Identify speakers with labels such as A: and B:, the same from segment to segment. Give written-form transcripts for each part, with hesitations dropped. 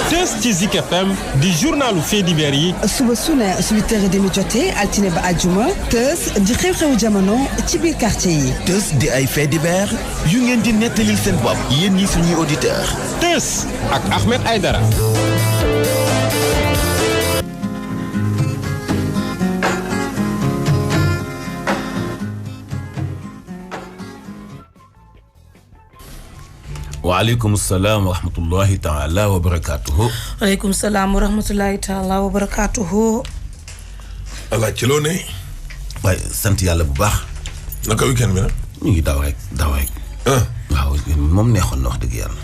A: Tës ci Zik FM di journalu faits divers yi.
B: suba su ne 8h30 jotee altine ba àjjuma. Tës di xew-xewu jamono ci biir quartier yi.
C: Tës di ay faits divers yu ngeen di nettalil seen bopp yéen ñi suñuy auditeur.
A: Tës ak Ahmed Aïdara.
D: waaleykum salaam wa rahmatullahi taala wa barakaatuhu.
E: waaleykum salaam wa rahmatullahi taala wa barakaatuhu.
F: allah ci loo ne.
D: waaye sant yàlla bu baax.
F: naka weekend bi nag.
D: ñu ngi daw rek. waaw moom neexoon na wax dëgg yàlla.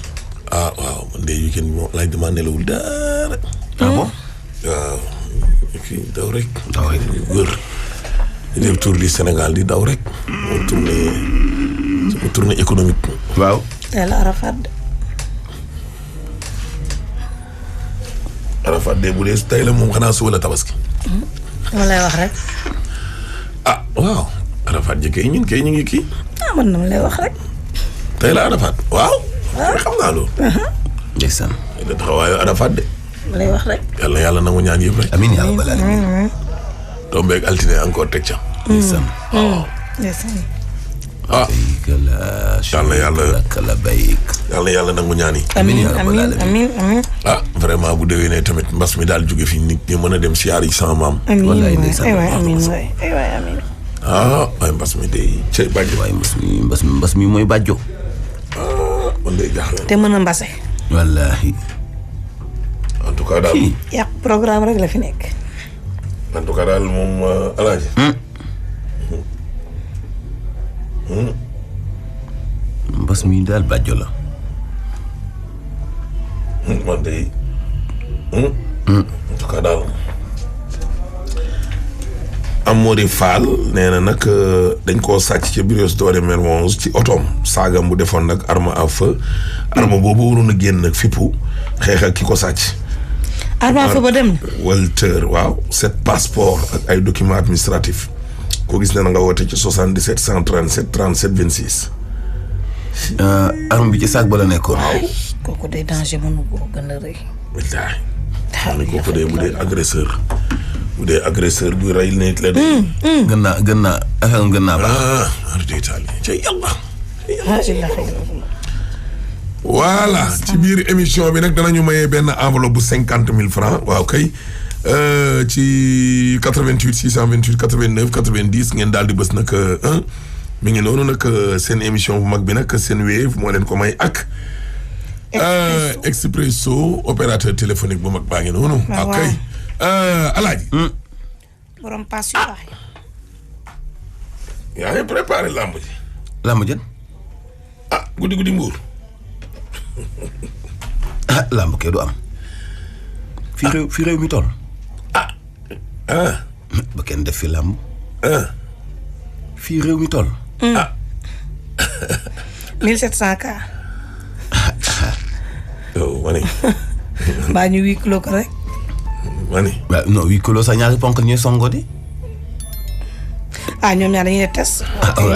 F: waaw man de weekend bi moom laaj damaa nelawul dara.
D: bon.
F: waaw kii daw rek. wër. di def tour du Sénégal di daw rek. sama tournée économique.
D: waaw.
E: tey la Arafat.
F: Arafat de bu dee tey la moom xanaa suba la tabaski.
E: dama lay wax rek.
F: waaw. Arafat ji kay ñun kay ñu ngi kii.
E: man dama lay wax rek.
F: tey la Arafat waaw. xam naa loolu.
D: ndeysaan.
F: da taxawaayu Arafat de.
E: dama lay wax rek.
F: yàlla nangu ñaan yëpp rek.
D: amiin yaa rabbal aalamiin.
F: tombeeg altine encore teg ca.
D: ndeysaan.
E: ndeysaan.
F: yàlla nangu ñaan yi.
E: amiin
F: vraiment bu déwénee tamit mbas mi daal jóge fi nit ñi mën a dem siyaar yi sama maam.
E: wallaay amiin
F: waaye mbas mi day cay bàjjo.
D: waaye mbas mi mooy bàjjo.
F: man day jaaxle.
E: te mën a mbase.
D: wallaahi.
F: en tout cas daal.
E: yàq programme rek la fi nekk.
F: en tout cas daal moom alaaji.
D: mbas mi daal bàjjo la.
F: man de en tout cas daal Amady Fall nee na nag dañ koo sàcc ca Brioche Dorée Mermoz ci otoom saagam bu defoon nag arme à feu. arme boobu waroon a génn nag fippu xeex ak ki ko sàcc.
E: arme à feu ba dem.
F: Walter waaw 7 passeport ak ay documents administratifs ko gis na nga woote ci 77 137 37 26.
D: arme bi ci saag ba la nekkoon.
F: waaw
E: kooku day danger mënu koo gën a rëy.
F: wallaahi. kooku de bu dee agresseur bu rey nit la de.
D: gën naa baax.
F: ci yàlla. voilà ci biir émission bi nag danañu mayee benn enveloppe bu 50,000 francs waaw kay ci 88 628 89 90 ngeen daal di bës nag mi ngi noonu nag seen émission bu mag bi nag seen Wave moo leen ko may ak. Expresso opérateur téléphonique bu mag baa ngi noonu. waaw kay Alaaji.
E: borom pass yu baax yi.
F: yaa ngi préparé lamb ji.
D: lamb jën.
F: guddi mbuur.
D: lamb kay du am. fii réew mi toll. ba kenn def fi lamb. fii réew mi toll.
E: 1700 cas.
F: yow ma ne.
E: mbaa ñu 8 kilos ko rek.
F: ma ne.
D: waaw non 8 kilos sax ñaari ponk ñooy songo di.
E: ñoom ñaar dañuy test.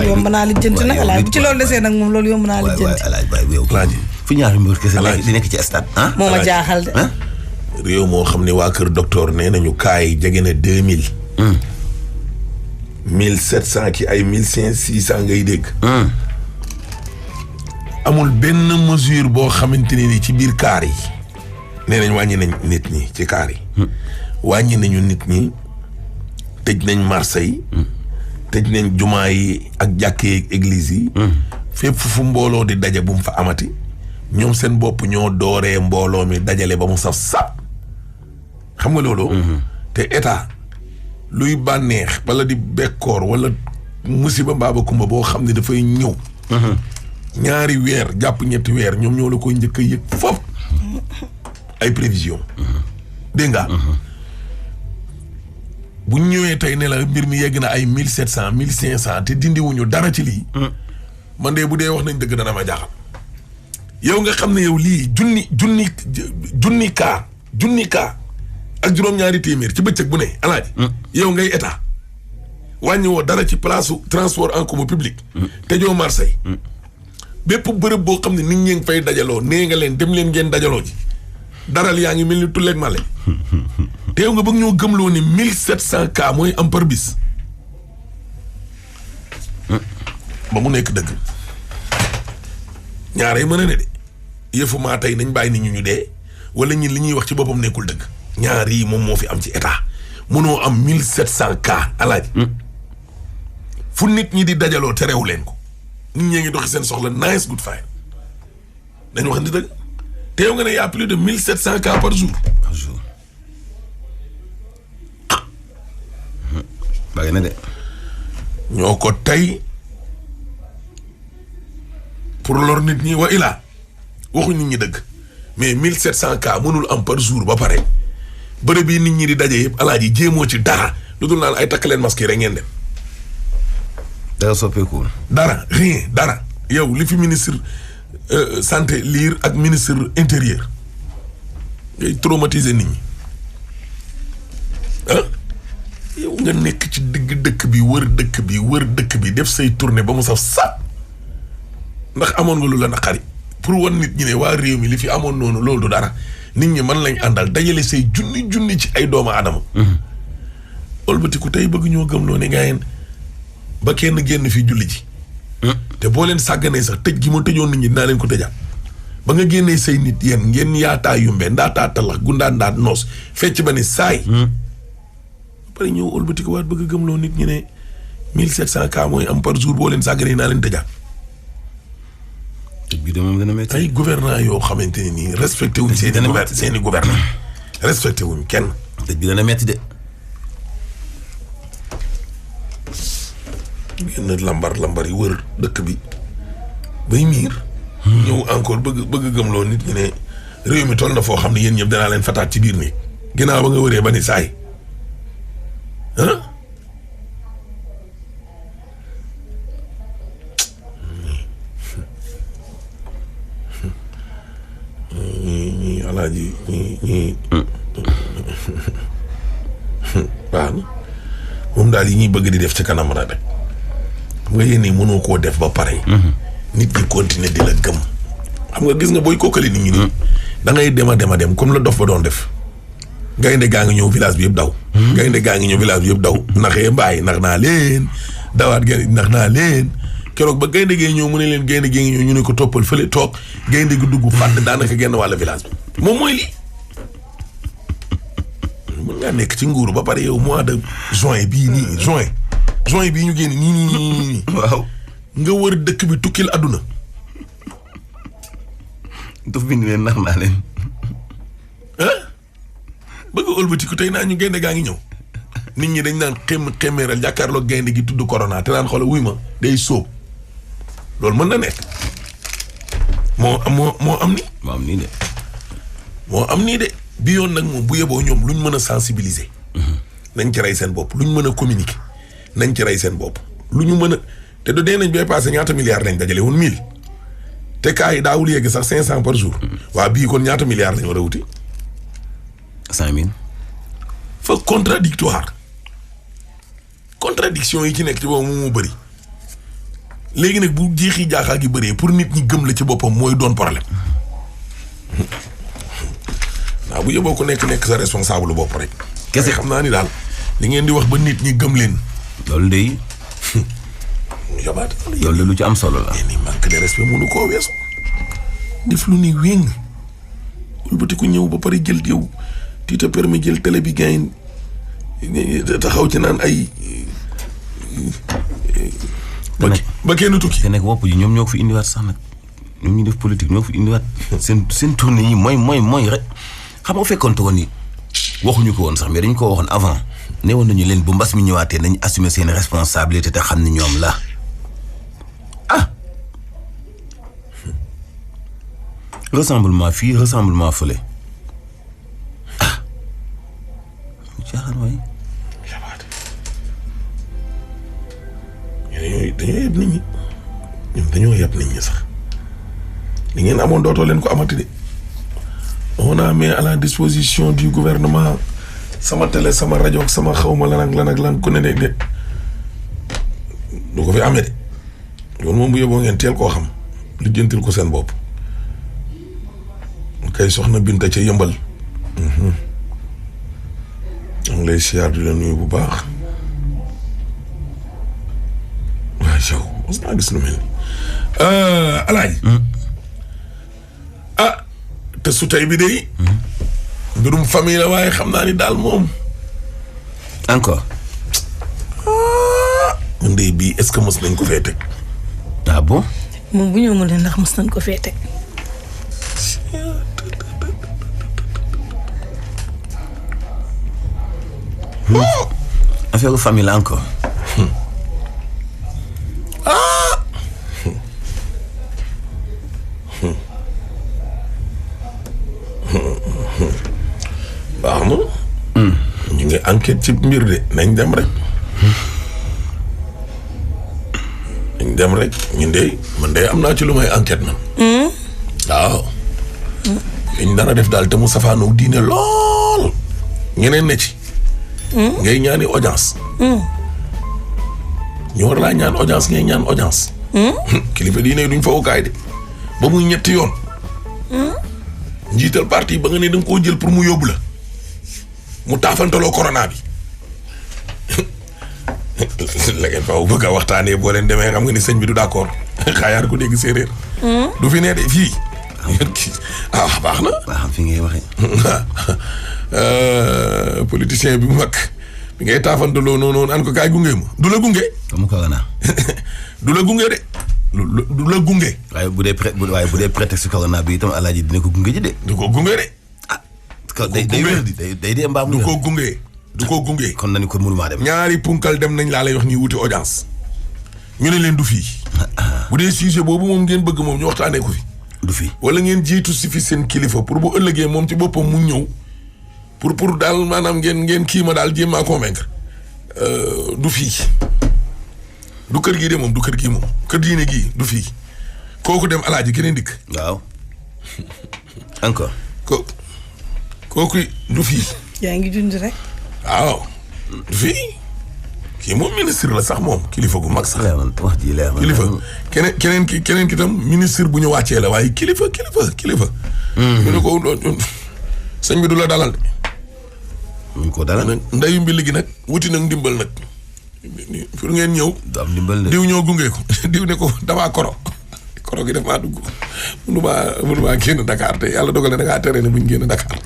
E: yomb naa lijjanti nag alaay bu ci loolu desee nag moom loolu yomb naa lijjanti.
F: Alaaji
D: fi ñaari mbir kese di nekk ci stade.
E: moo ma jaaxal de.
F: réew moo xam ne waa kër docteur nee nañu cas yi jege na 2000. 1700 ki ay 1500 ngay dégg. amul benn mesure boo xamante ni ci biir kaar yi. nee nañ wàññi nañ nit ñi ci kaar yi. wàññi nañu nit ñi tëj nañ marché yi. tëj nañ jumaa yi ak jàkkee ak église yi. fépp fu mbooloo di daje bu mu fa amati. ñoom seen bopp ñoo dooree mbooloo mi dajale ba mu saf sap. xam nga loolu. te état luy bànneex wala di bekkoor wala musiba mbaaba kumba boo xam ne dafay ñëw. ñaari weer jàpp ñetti weer ñoom ñoo la koy njëkk a yëg foofu. ay prévision dégg nga. bu ñëwee tey ne la mbir mi yegg na ay 1700 1500 te dindiwuñu dara ci lii. man de bu dee wax nañ dëgg dana ma jaaxal. yow nga xam ne yow lii junni kaa ak juróom-ñaari téeméer ci bëccëg bu ne alaaji. yow ngay état wàññi woo dara ci place transport en commun public. te joo Marseille. bépp bërëb boo xam ne nit ñi ngi fay dajaloo nee nga leen dem leen ngeen dajaloo ji daral yaa ngi mel ni tulleeg male teew nga bëgg ñoo gëmloo ni 1700 cas mooy am par bis ba mu nekk dëgg ñaaree mën a ne de yëfu maa tey nañ bàyyi nit ñu dee wala ñi li ñuy wax ci boppam nekkul dëgg ñaar yi moom moo fi am ci état mënoo am 1700 cas alaaji fu nit ñi di dajaloo te reewu leen ko nit ñee ngi doxi seen soxla nice good fine dañu wax ni dëgg te yow nga ne y a plus de 1700 cas par jour.
D: par jour. bàyyi na de.
F: ñoo ko tey pour lor nit ñi wa ilaa waxuñ nit ñi dëgg mais 1700 cas mënul am par jour ba pare bërëb yi nit ñi di daje yëpp alaaji jéemoo ci dara lu dul naan ay takk leen masque rek ngeen dem.
D: dara soppeekuwul.
F: dara rien dara yow li fi ministre santé liir ak ministre intérieur ngay traumatiser nit ñi ah yow nga nekk ci digg dëkk bi wër dëkk bi def say tournée ba mu saf sap ndax amoon nga lu la naqari pour wan nit ñi ne waa réew mi li fi amoon noonu loolu du dara nit ñi mën lañ àndal dajale say junni ci ay doomu aadama. olbatiku tey bëgg ñoo gëmloo ne nga yéen ba kenn génn fii julli ji. te boo leen sàgganee sax tëj gi ma tëjoon nit ñi dinaa leen ko tëjaat ba nga génnee say nit yéen ngeen yaataa yumbe ndaataa talax gundaan ndaat noos fecc ba ne saay. pare ñëw olbatiku waat bëgg gëmloo nit ñi ne 1700 cas mooy am par jour boo leen sàgganee naa leen tëjaat.
D: tëj bi de moom dana métti.
F: ay gouvernants yoo xamante ne nii respecté wuñ seeni gouvernants respecté wuñ kenn.
D: tëj bi dana métti de.
F: génn lambar yi wër dëkk bi bay miir. ñëw encore bëgg gëmloo nit ñi ne réew mi toll na foo xam ne yéen ñëpp danaa leen fataat ci biir néeg ginnaaw ba nga wëree ba ni saay ah. ñii alaaji ñii baax na moom daal yi ñuy bëgg di def ci kanam rek xam nga yéen mënoo koo def ba pare. nit ñi continuer di la gëm. xam nga gis nga booy kookali nit ñi nii. da ngay dem a dem comme la dof ba doon def. gaynde gaa ngi ñëw village bi yëpp daw. gaynde gaa ngi ñëw village bi yëpp daw. naxee mbaay nax naa leen dawaat gaynde nax naa leen keroog ba gaynde gee ñëw mu ne leen gaynde gee ngi ñëw ñu ne ko toppal fële toog gaynde gi dugg fàdd daanaka genn wàll village bi moom mooy lii. mën ngaa nekk ci nguuru ba pare yow mois de juin bii nii juin bii ñu génn nii.
D: waaw.
F: nga wër dëkk bi tukkil àdduna.
D: daf bind leen nax naa leen.
F: ah bëgg ëlbatiku tey naa ñu gaynde gaa ngi ñëw nit ñi dañ naan xemeeral jàkkaarloo gaynde gi tudd corona te naan xoolal wuy ma day sóob loolu mën na nekk moo am ni. moo am nii de bi yoon nag moom bu yeboo ñoom luñ mën a sensibiliser. nañ ci rey seen bopp luñ mën a communiquer nañ ci rey seen bopp lu ñu mën a te du dee nañ bay passé ñaata milliards lañ dajale woon 1000 te cas yi daawul yegg sax 500 par jour. waa bii kon ñaata milliards lañ war a wuti.
D: 5000.
F: fa contradiction yi ci nekk ci boobu moom moo bëri léegi nag bu jeexi jaaxaa gi bëree pour nit ñi gëm la ci boppam mooy doon problème waaw bu yóbboo ko nekk sa responsable bopp rek. kese xam naa ni daal li ngeen di wax ba nit ñi gëm leen.
D: loolu de.
F: yabaat
D: loolu de lu ci am solo la.
F: ni manque de respect mënu koo weesu. def lu ni wéng. wëlbati ku ñëw ba pare jël yow ti te permis jël télé bi gain taxaw ci naan ay. ba kenn tukki.
D: te nekk wopp ji ñoom ñoo ko fi indiwaat sax nag ñoom ñu def politique ñoo ko fi indiwaat. seen tournée yi mooy rek xam nga fekkoonte woon ni waxuñu ko woon sax mais dañu ko waxoon avant. ne woon nañu leen bu mbas mi ñëwaatee nañu assumer seen responsabilité te xam ni ñoom la ah. rassemblement fii rassemblement fële ah. jaaxal waay.
F: dañoo yeb nit ñi ñoom dañoo yeb nit ñi sax li ngeen amoon dootoo leen ko amati de on a mis à la disposition du gouvernement sama télé sama rajo ak sama xawma lan ak lan ku ne de du ko fi amee de loolu moom bu yóbboo ngeen teel koo xam lijjantil ko seen bopp. kay soxna Binta ca yëmbal. am lay siyaar di la nuyu bu baax. waaye yow mos naa gis lu mel ni. Alaaji. te su tey bi de. mbirum famille la waaye xam naa ni daal moom.
D: encore.
F: man de bii est-ce que mos nañ ko fee teg.
D: ah bon.
E: moom bu ñëw mu ne ndax mos nañ ko fee teg.
D: affaire famille la encore.
F: baax na. ñu ngi enquête ci mbir de nañ dem rek. nañ dem rek ñun de man de am naa ci lu may enquête man. waaw. liñ dara def daal te mu safaanoog diine lool. ñeneen ne ci. ngay ñaani audience. ñu war laa ñaan audience ngay ñaan audience. kilifa diine duñ fawukaay de ba muy ñetti yoon. njiital parti ba nga ne da nga koo jël pour mu yóbbu la mu taafantaloo corona bi la ngeen faaw bëgg a waxtaanee boo leen demee xam nga ni sëñ bi du d'accord xaayaar ko dégg séeréer. du fi nee de fii. baax na.
D: waaw xam fi ngay waxee.
F: politicien bi mu mag bi ngay taafantaloo noonu naan ko kaay gunge ma du la gunge.
D: comme corona.
F: du la gunge de. du la gunge.
D: waaye bu dee prétexte corona bi itam alaaji dina ko gunge ji de.
F: du ko gunge de.
D: day dee mbaam.
F: du ko gunge. du ko gunge.
D: kon nañu ko mënumaa dem.
F: ñaari punkal dem nañ laa lay wax nii wuti audience. ñu ne leen du fii. bu dee sujet boobu moom ngeen bëgg moom ñu waxtaanee ko fi.
D: du fii.
F: wala ngeen jiitu si fi seen kilifa pour bu ëllëgee moom ci boppam mu ñëw pour daal maanaam ngeen kii ma daal jéem a convaincre. du fii. du kër gii de moom du kër gii moom kër diine gii du fii kooku dem alaaji keneen dikk.
D: waaw encore.
F: kooku du fii.
E: yaa ngi dund rek.
F: waaw du fii kii moom ministre la sax moom kilifa gu mag sax.
D: leer na wax ji leer na.
F: kilifa keneen ki tam ministre bu ñu wàccee la waaye kilifa. ñu ne ko sëñ bi du la dalal de.
D: ñu ko dalal.
F: ndeyu mbi gi nag wuti nag ndimbal nag. pour ngeen ñëw.
D: du am ndimbal de.
F: diw ñoo gunge ko diw ne ko damaa koro gi daf maa dugg mënumaa génn Dakar te yàlla dogal na da ngaa tere ne buñ génn Dakar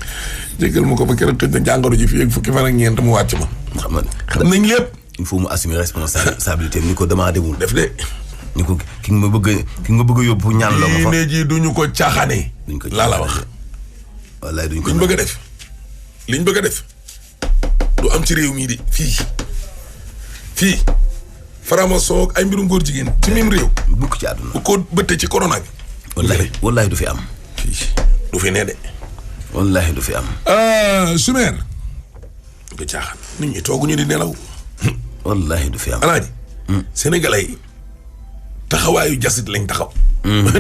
F: jéggal ma ko ba keroog tëj na jàngoro ji fii ak fukki fan ak ñeent mu wàcc ma. xam nañ lépp.
D: il faut mu assumer responsabilité ni ko damaa demul.
F: def de.
D: ni ko ki nga ma bëgg a yóbbu ñaan loo ma fa.
F: diine ji duñu ko caaxaane.
D: duñ ko
F: laa la wax.
D: wallaay duñ ko
F: liñ bëgg a def. liñ bëgg a def du am ci réew mii di fii faramason ak ay mbirum góor jigéen ci même réew.
D: bukk ci àdduna.
F: bu ko bëttee ci corona bi.
D: wallaay du fi am.
F: fii du fi nee de.
D: wallaay du fi am.
F: Sumer. nga caaxaan nit ñi tooguñu di nelaw.
D: wallaay du fi am.
F: alaaji. Sénégalais yi taxawaayu jasit lañ taxaw.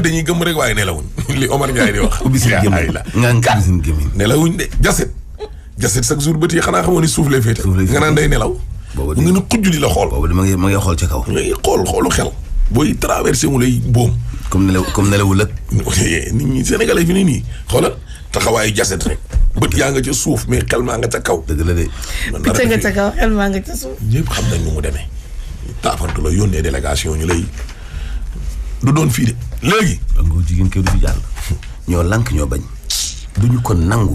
F: dañuy gëm rek waaye nelawuñ li Omar Ndiaye di wax.
D: ubbi seen gémmiñ nga ubbi seen gémmiñ.
F: nelawuñ de jasit chaque jour bët yi xanaa xamoon ni suuf lay féete. nga naan day nelaw.
D: boobu
F: mu ngi ne xujj di la xool.
D: boobu ma ngi xool ca kaw.
F: ma ngi xoolu xel. booy traversé mu lay boom.
D: comme nelawul ak.
F: nit ñi Sénégalais fi ne nii xoolal taxawaayu jaset rek. bët yaa nga ca suuf mais xel maa nga ca kaw.
D: dëgg la de.
E: picc nga ca kaw xel maa nga ca suuf.
F: ñëpp xam nañ nu mu demee. taafantu la yónnee délégation ñu lay du doon fii de léegi.
D: nga jigéen kay du fi jàll. ñoo lank ñoo bañ. duñu ko nangu.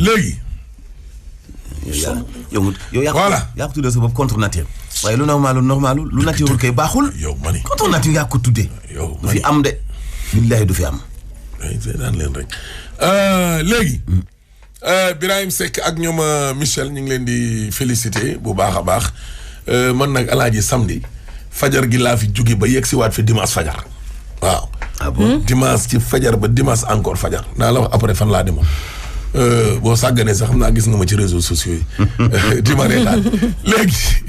F: léegi.
D: yow
F: voilà
D: yaa ko tuddee sa bopp contre nature. waaye lu normal lu nature kay baaxul.
F: yow mani
D: contre nature yaa ko tuddee.
F: yow
D: du fi am de. billaahi du fi am.
F: daan leen rek. léegi. Birahim Seck ak ñoom Michel ñu ngi leen di féliciter bu baax a baax man nag alaaji samedi fajar gi laa fi jóge ba yegg si waat fi dimanche fajar waaw.
D: ah bon
F: dimanche ci fajar ba dimanche encore fajar naa la wax après fan laa demoon. boo sàgganee sax xam naa gis nga ma ci réseaux sociaux yi di ma reetaan léegi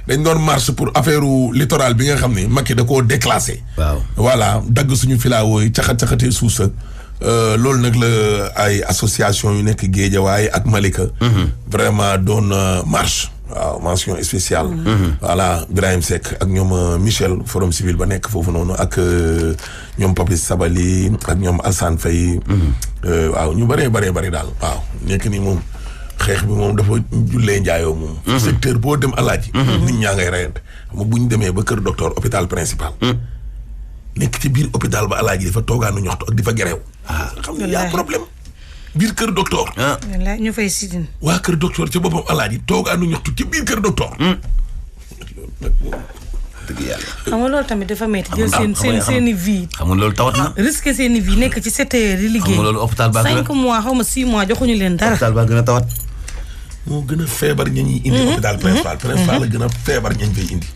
F: dañ doon marche pour affaire littoral bi nga xam ne Macky da koo déclassé.
D: waaw
F: voilà dagg suñu filao yi caxatee suuf sa loolu nag la ay association yu nekk Guédiawaye ak Malika. vraiment doon marche waaw mention spéciale. voilà Birahim Seck ak ñoom Michel forum civil ba nekk foofu noonu ak ñoom Papis Sabali ak ñoom Alsane Faye. waaw ñu bëree daal waaw nekk ni moom xeex bi moom dafa jullee njaayoo moom. secteur boo dem alaaji. nit ñaa ngay reyante xam nga bu ñu demee ba kër docteur hôpital principal. nekk ci biir hôpital ba alaaji dafa toogaanu ñoxtu ak di fa gerew. xam nga yaa problème. biir kër docteur.
E: wallaay ñu fay sidin.
F: waa kër docteur ca boppam alaaji toogaanu ñaxtu ci biir kër docteur.
D: dëgg yàlla.
E: xam nga loolu tamit dafa métti jël seen i vie.
D: xam nga loolu tawat na.
E: risque seen i vie nekk ci 7 heures di liggéey.
D: xam nga loolu hôpital baa gën a
E: 5 mois xaw ma 6 mois joxuñu leen dara.
D: hôpital baa gën a tawat.
F: moo gën a feebar ña ñuy indi. hôpital principal la gën a feebar ñañ fay indi.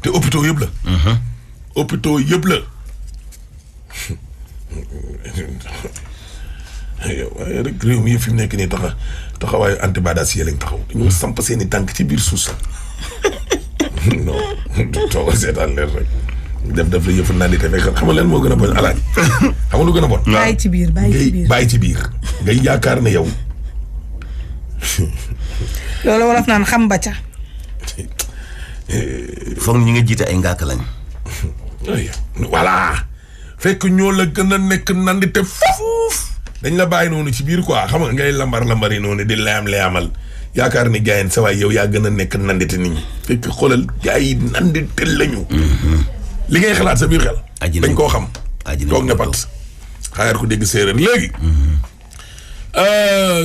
F: te hôpitaux yëpp la. hôpitaux yëpp la. waaye rek réew mi fi mu nekk nii taxawaayu antibadacier lañ taxaw dañoo samp seen i tànk ci biir suuf sax non toogal seetaan leen rek def la yëfu naan di te fekk xam nga leen moo gën a bon alaaj xam nga lu gën a bon.
E: bàyyi ci biir
F: bàyyi ci biir ngay yaakaar ne yow.
E: loolu wolof naan xam ba ca.
D: foog ñi nga jiite ay ngàkk lañ.
F: voilà fekk ñoo la gën a nekk nandi te foofu dañ la bàyyi noonu ci biir quoi xam nga ngay lambar yi noonu di leyamal yaakaar ni gars yi sa waay yow yaa gën a nekk nandite nit ñi fekk xoolal gars yi nandite lañu. li ngay xalaat sa biir xel. dañ koo xam. toog ne pat xaar ko dégg séeréer léegi.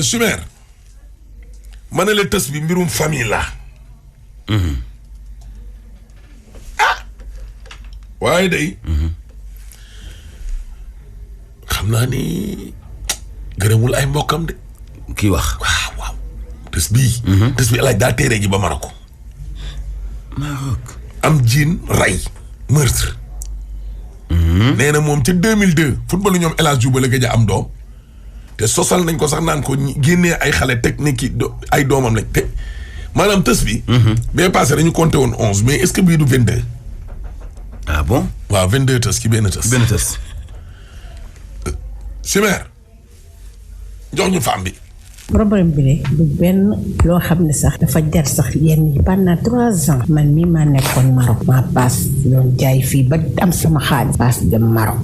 F: Chimère ma ne la tës bi mbirum famille la. waaye day. xam naa ni gërëmul ay mbokkam de.
D: kii wax.
F: waaw tës bii. tës bi alaaj daa téere ji ba Maroc. am jiin rey meurtre. nee na moom ca 2002 footballu ñoom El Hadj Diouf la gëj a am doom. te sosal nañ ko sax naan ko génnee ay xale technique ay doomam lañ te maanaam tës bi. bee passé dañu compté woon 11 mais est-ce que bii du 22.
D: ah bon.
F: waaw 22 tës ci benn tës.
D: benn tës.
F: Chimère jox ñu femme bi.
G: problème bi de du benn loo xam ne sax dafa jar sax yenn yi pendant 3 ans man mii maa nekkoon Maroc maa paas doon jaay fii ba am sama xaalis paas dem Maroc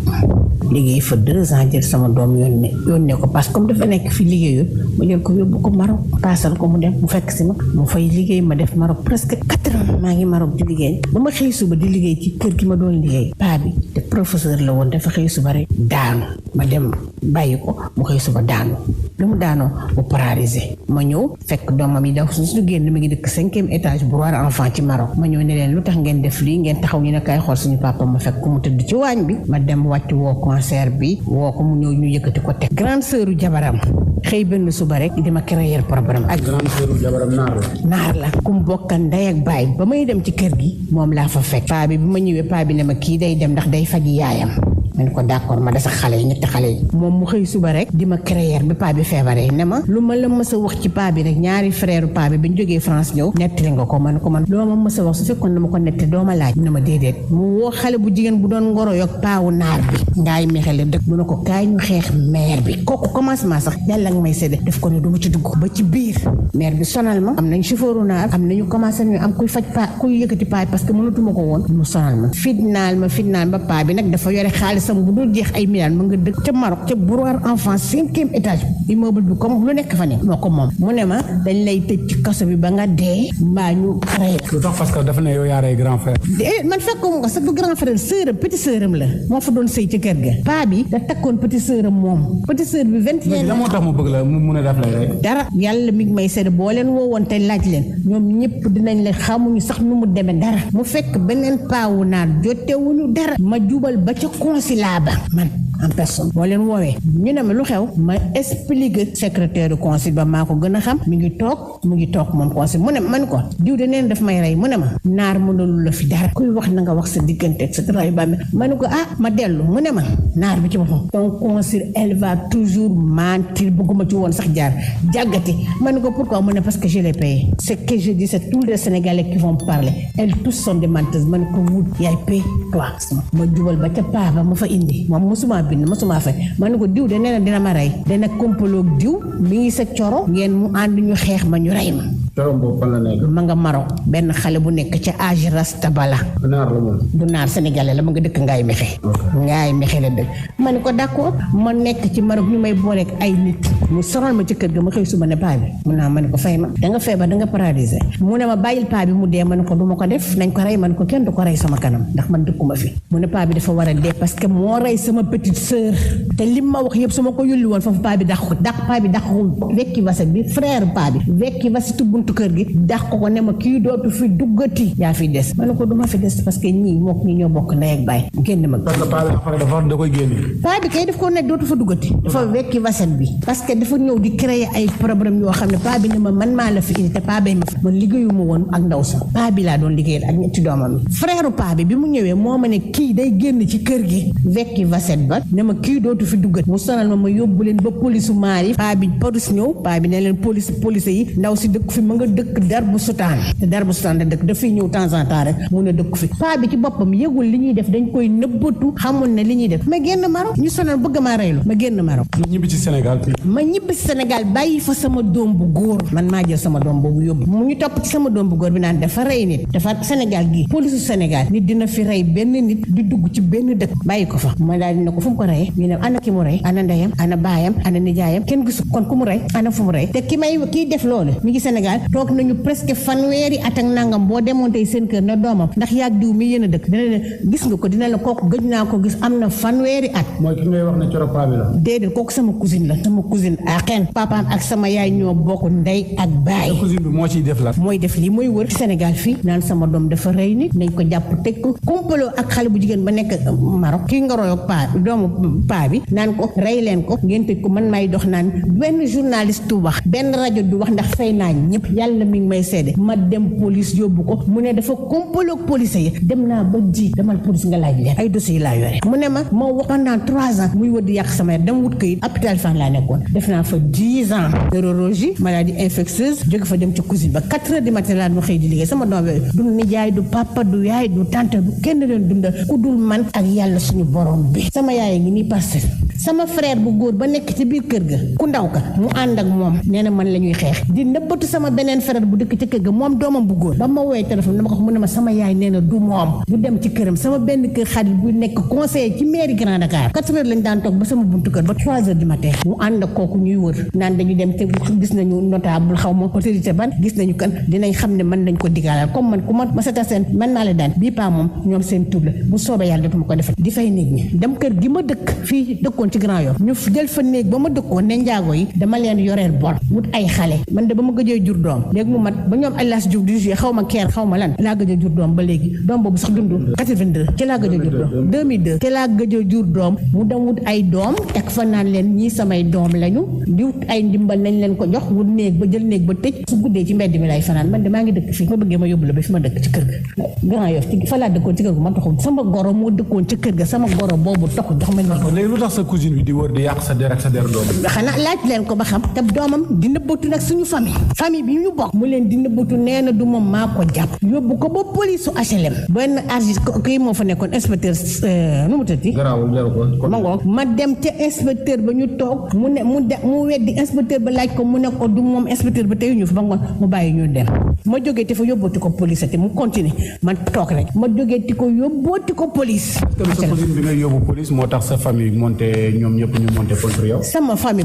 G: liggéey fa 2 ans jël sama doom yónnee ko parce que comme dafa nekk fi liggéeyul ma jël ko yóbbu ko Maroc paasal ko mu dem mu fekk si ma mu fay liggéey ma def Maroc presque 4 ans maa ngi Maroc di liggéey ba ma xëy suba di liggéey ci kër gi ma doon liggéey paa bi te professeur la woon dafa xëy suba rek daanu ma dem bàyyi ko mu xëy suba daanu lu mu daanoo mu paralysé ma ñëw fekk doomam yi daw suñu génn mi ngi dëkk 5e étage Bourgogne enfant ci Maroc ma ñëw ne leen lu tax ngeen def lii ngeen taxaw ñu ne kay xool suñu papa ma fekk ko mu tëdd ci waañ bi ma dem wàcc woo concert bi woo ko mu ñëw ñu yëkkati ko teg grande sœuru jabaram xëy benn suba rek di ma créer problème ak grande sœuru jabaram naar la ku mu bokkan ndey ak baay ba may dem ci kër gi moom laa fa fekk paa bi ma ñëwee paa bi ne ma kii day dem ndax day faji yaayam ma ne ko d'accord ma des ak xale yi ñetti xale yi moom mu xëy suba rek di ma créer bi paa bi feebaree ne ma lu ma la mës a wax ci paa bi rek ñaari frère paa bi ñu jógee France ñëw nettali nga ko man ko man loo ma mës a wax su fekkoon dama ko nettali doo ma laaj ne ma déedéet mu woo xale bu jigéen bu doon ngoro yog paawu naar bi ngaay mexele dëkk mu ne ko kaay ñu xeex maire bi kooku commencement sax yàlla nga may sédde def ko ne du ma ci dugg ba ci biir maire bi sonal ma am nañ chauffeuru naar am nañu commencé ñu am kuy faj paa kuy yëkkati paa parce que mënatuma ko woon mu sonal ma fitnaal ba paa bi nag dafa yore xaalisam bu dul jeex ay milliards ma nga dëkk ca Maroc ca Bourgogne enfant 5e étage immeuble bi comme lu nekk fa ne moo ko moom mu ne ma dañ lay tëj ci kaso bi ba nga dee mbaa ñu rey
H: lu tax parce que dafa ne yow yaa rey grand frère
G: man fekkuma ko sax du grand frère sœuram petit sœuram la moo fa doon sëy ci kër ga paa bi da takkoon petit sœuram moom petit sœur bi 21
H: la moo tax mu bëgg la mu mun a def lay rek
G: dara yàlla mi ngi may seede boo leen woowoon te laaj leen ñoom ñëpp dinañ la xamuñu sax nu mu demee dara mu fekk beneen paawu naar jotewuñu dara ma jubal ba ca consulat ba man en personne boo leen woowee ñu ne ma lu xew ma expliqué secrétaire du consul ba maa ko gën a xam mu ngi toog moom consul mu ne man ko diw de neen daf may rey mu ne ma naar mënul la fi dara kuy wax na nga wax sa diggante et cetera yu bàmme ma ne ko ma dellu mu ne ma naar bi ci boppam ton consul elle va toujours mentir bëgguma ci woon sax jaar jàggati ma ne ko pourquoi mu ne parce que je l'ai payé ce que je dis c'est tous les Sénégalais qui vont parler elles tous sont des menteuses ma ne ko wut yaay pay toi ma jubal ba ca paa ba ma fa indi moom mosuma bind mosuma fay ma ne ko diw de nee na dina ma rey dana kompaloog diw mi ngi sa coro ngeen mu ànd ñu xeex ma ñu rey ma
H: corom boobu fan la nekk.
G: ma nga Maroc benn xale bu nekk ca âge Rastabala.
H: naar la moom.
G: du naar sénégalais la ma nga dëkk Ngaay Mexe. Ngaay Mexe la dëkk. ma ne ko d'accord ma nekk ci Maroc ñu may booleeg ay nit mu sonal ma ci kër ga ma xëy suba ne paa bi mun naa ma ne ko fay ma da nga feebar da nga paralysé mu ne ma bàyyil paa bi mu dee ma ne ko du ma ko def nañ ko rey ma ne ko kenn du ko rey sama kanam ndax man dëkkuma fi mu ne paa bi dafa war a dee parce que moo rey sama petite sœur te lim ma wax yëpp su ma ko yulli woon foofu paa bi dàq ko paa bi dàq ko wekki vaset bi frère paa bi wekki vasitu buntu kër gi dàq ko ne ma kii dootu fi duggati yaa fi des ma ne ko du ma fi des parce que ñii mook ñi ñoo bokk ndey ak baay génn ma
H: parce que paa bi après dafa da koy génne.
G: paa bi kay daf ko ne dootu fa duggati dafa wekki vaset bi parce que dafa ñëw di créer ay problème yoo xam ne paa bi ne ma man maa la fi indi te paa bay ma fi man liggéeyuma woon ak ndaw sa paa bi laa doon liggéeyal ak ñetti doomam yi frère paa bi mu ñëwee moo ma ne kii day génn ci kër gi wekki vaset ba ne ma kii dootu fi duggat mu sonal ma yóbbu leen ba police maar yi paa bi police ñëw paa bi ne leen police yi ndaw si dëkk fi ma nga dëkk Darbu Sutaan te Darbu Sutaan da dëkk dafay ñëw temps en temps rek mu ne dëkk fi paa bi ci boppam yëgul li ñuy def dañ koy nëbbatu xamul ne li ñuy def ma génn Maroc ñu sonal bëgg maa reylu ma génn Maroc
H: ñibbi ci Sénégal
G: ma ñibbi ci Sénégal bàyyi fa sama doom bu góor man maa jël sama doom boobu yóbbu mu ñu topp ci sama doom bu góor bi naan dafa rey nit dafa Sénégal gi police Sénégal nit dina fi rey benn nit di dugg ci benn dëkk bàyyi ko fa ma daal dina ko fu mu ko reyee ñu ne ana ki mu rey ana ndeyam ana baayam ana nijaayam kenn gisu kon ku mu rey ana fu mu rey te kiy def loolu mi ngi Sénégal toog nañu presque fanweeri at ak nangam boo demoon tey seen kër na doomam ndax yaag diw mi yéen a dëkk dina leen gis nga ko dina la kooku gëj naa ko gis am na fanweeri at
H: mooy ki ngay wax ne coro paa bi la
G: déedéet kooku sama cousine la sama cousine axen papaam ak sama yaay ñoo bokk ndey ak baay
H: cousine bi moo ciy def la
G: mooy def lii mooy wër ci Sénégal fii naan sama doom dafa rey nit nañ ko jàpp teg ko complot ak xale bu jigéen ba nekk Maroc kii nga royo paa doomu paa bi naan ko rey leen ko ngeen tëj ko man may dox naan benn journaliste du wax benn rajo du wax ndax fay naa ñëpp yàlla mi ngi may seede ma dem police yóbbu ko mu ne dafa complot ak police yi dem naa ba demal police nga laaj leen ay dossiers yi laa yore mu ne ma wax pendant 3 ans muy wër di yàq sama yaram dem wut këyit hôpital Fann laa nekkoon def naa fa 10 ans neurologie maladie infectieuse jóge fa dem ci cousine ba 4 heures du matin laa ma xëy di liggéey sama doom yooyu du nijaay du papa du yaay du tante du kenn leen dundal ku dul man ak yàlla suñu borom bi sama yaay ngi nii parce sama frère bu góor ba nekk ci biir kër ga ku ndaw ka mu ànd ak moom nee na man la ñuy xeex di nëbbatu sama beneen frère bu dëkk ci kër ga moom doomam bu góor ba ma woowee téléphone dama ko wax mu ne ma sama yaay nee na du moom du dem ci këram sama benn kër xarit bu nekk conseiller ci mairie Grand Dakar 4 heures lañ daan toog ba sama buntu kër ba 3 heures du matin mu ànd ak kooku ñuy wër naan dañu dem te gis nañu notable xaw ma autorité ban gis nañu kan dinañ xam ne mën nañ ko digaalal comme man ku ma seta seen man maa la daan bii paa moom ñoom seen tur la bu soobee yàlla dootu ma ko defal di fay néeg ñi dem kër gi ma dëkk fii dëkkoon ci Grand Yoff ñu jël fa néeg ba ma dëkkoon ne njaago yi dama leen yoreel bor wut ay xale man de ba ma gëjee jur doom léegi mu mat ba ñoom Allas Diouf di jouer xaw ma keer xaw ma lan laa gëj a jur doom ba léegi doom boobu sax dund 82 ci laa gëj a jur doom 2002 ci laa gëj a jur doom mu dem wut ay doom teg fa naan leen ñii samay doom lañu di wut ay ndimbal nañ leen ko jox wut néeg ba jël néeg ba tëj su guddee ci mbedd mi lay fanaan man de maa ngi dëkk fii ma bëggee ma yóbbu la ba fi ma dëkk ci kër ga Grand Yoff ci fa laa dëkkoon ci kër ga ma taxul sama goro moo dëkkoon ci kër ga sama goro boobu taxul jox ma
H: léegi lu tax sa cousine bi di wër di yàq sa der ak sa der doom
G: xanaa laaj leen ko ba xam te doomam di nëbbatu nag suñu famille bi ñu bokk mu leen di nëbbatu nee na du moom maa ko jàpp yóbbu ko ba police su HLM benn argis kii moo fa nekkoon inspecteur nu mu tëddi ma ngoog ma dem ca inspecteur ba ñu toog mu weddi inspecteur ba laaj ko mu ne ko du moom inspecteur ba tey ñu fa ba ngoon mu bàyyi ñu dem ma jógee te fa yóbbooti ko police te mu continuer man toog rek ma jógee ti ko yóbbooti ko police
H: sa cousine bi nga yóbbu police moo tax sa famille monté ñoom ñëpp ñu monté contre yow
G: sama famille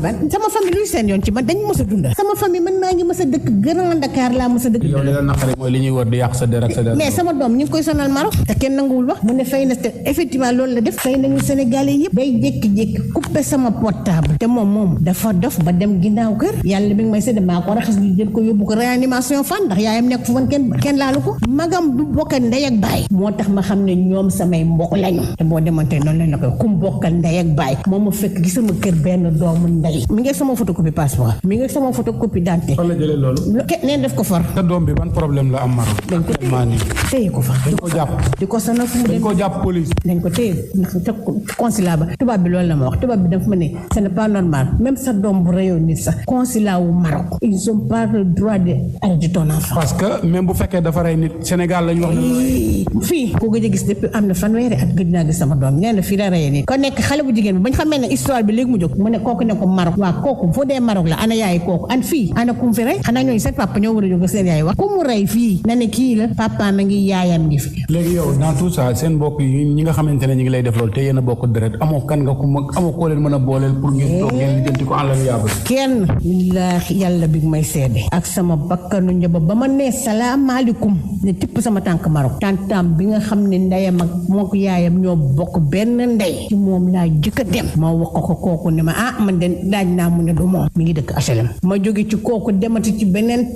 G: luy seen yoon ci man dañu mës a dunda sama famille man maa ngi mës a dëkk Grand Dakar laa mës a dëkk
H: yow li la naqari mooy li ñuy wër di yàq sa der ak sa der
G: mais sama doom ñu ngi koy sonal Maroc te kenn nanguwul wax mu ne fay na te effectivement loolu la def fay nañu Sénégalais yëpp day jékki-jékki coupé sama portable te moom dafa dof ba dem ginnaaw kër yàlla mi ngi may sédd maa ko raxas ñu jël ko yóbbu ko réanimation fan ndax yaayam nekk fu fan kenn laalu ko magam du bokk ndey ak baay moo tax ma xam ne ñoom samay mbokk lañu te boo demante noonu lañ la koy kum bokkal ndey ak baay moom ma fekk gi sama kër benn doomu ndey mi ngi sama photocopie passeport mi ngi sama photocopie d'identité
H: fan la jëlee loolu
G: neen def ko for
H: sa doom bi ban problème la am Maroc
G: dañ ko téye ko fa
H: dañ ko jàpp
G: di ko sonal fu mu
H: dañ ko jàpp police
G: dañ ko téye ndax ca consulat ba tubaab bi loolu la ma wax tubaab bi dafa ma ne ce n'est pas normal même sa doom bu reyoon nit sax consulat wu Maroc ils ont pas le droit de arrêter ton enfant
H: parce que même bu fekkee dafa rey nit Sénégal lañ wax
G: fii ko gëj a gis depuis am na fanweeri at gëj naa gis sama doom nee na fii la reyee nit ko nekk xale bu jigéen bi bañ xamee ne histoire bi léegi mu jóg mu ne kooku ne ko Maroc waa kooku foo dee Maroc la ana yaay kooku an fii ana kum fi rey xanaa ñooñu seen papa ñoo war a jóg seen yaay wax ku mu rey fii na ne kii la papa ma ngi yaayam ngi fi.
H: léegi yow dans tout ça seen mbokk yi ñi nga xamante ne ñu ngi lay def loolu te yéen a bokk deret amoo kan nga ku mag amoo koo leen mën a booleel pour ngeen toog ngeen lijjanti ko àlal yaaba
G: kenn billaahi yàlla bi may seede ak sama bakkanu njaba ba ma nee salaamaaleykum ne tipp sama tànk Maroc tantam bi nga xam ne ndeyam ak moo ko yaayam ñoo bokk benn ndey ci moom laa jëkk a dem ma wax ko kooku ne ma man de daaj naa mu ne du moom mi ngi dëkk HLM ma jóge ci kooku demati ci benn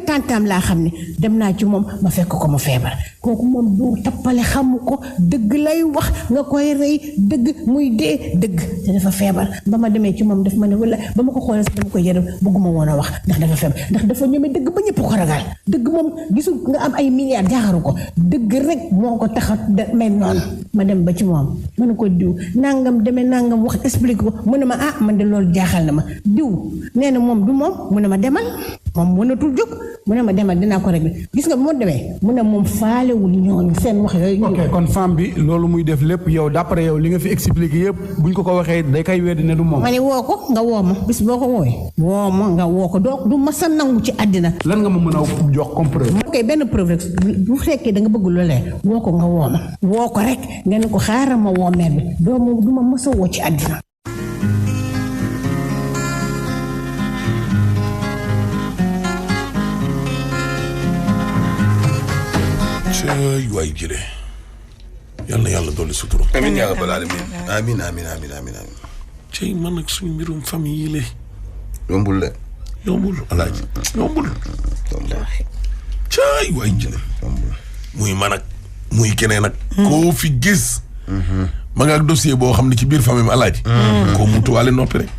G: tantam laa xam ne dem naa ci moom ma fekk ko mu feebar kooku moom du tappale xamu ko dëgg lay wax nga koy rey dëgg muy dee dëgg te dafa feebar ba ma demee ci moom daf ma ne wala ba ma ko xoolee sax dama koy yërëm bëgguma woon a wax ndax dafa feebar ndax dafa ñeme dëgg ba ñëpp ko ragal dëgg moom gisul nga am ay milliards jaaxaru ko dëgg rek moo ko tax a mel noonu ma dem ba ci moom ma ne ko diw nangam demee nangam wax expliqué ko mu ne ma man de loolu jaaxal na ma diw nee na moom du moom mu ne ma demal moom mënatul jóg mu ne ma demal dinaa ko régler gis nga bu ma demee mu ne moom faalewul ñooñu seen wax yooyu.
H: ok kon femme bi loolu muy def lépp yow d'après yow li nga fi expliqué yëpp buñ ko waxee day kay weddi ne du moom.
G: ma ne woo ko nga woo ma bis boo ko woowee. woo ma nga woo ko doo du ma sa nangu ci àddina.
H: lan nga ma mën a jox comme preuve.
G: ok benn preuve rek bu fekkee da nga bëgg lu leer woo ko nga woo ma woo ko rek nga ne ko xaaral ma woo mère bi du ma mës a woo ci àddina.
F: cëy waay jëlee yal na yàlla dolli sutura.
D: amiin yaa rabbal aalamiin amiin.
F: cëy man ak suñu mbirum famille yi la.
D: yombul de.
F: yombul alaaji yombul. cëy waay jëlee. muy man ak muy keneen ak. koo fi gis. ma nga ak dossier boo xam ne ci biir famille alaaji. koo mutuwaale noppi rek.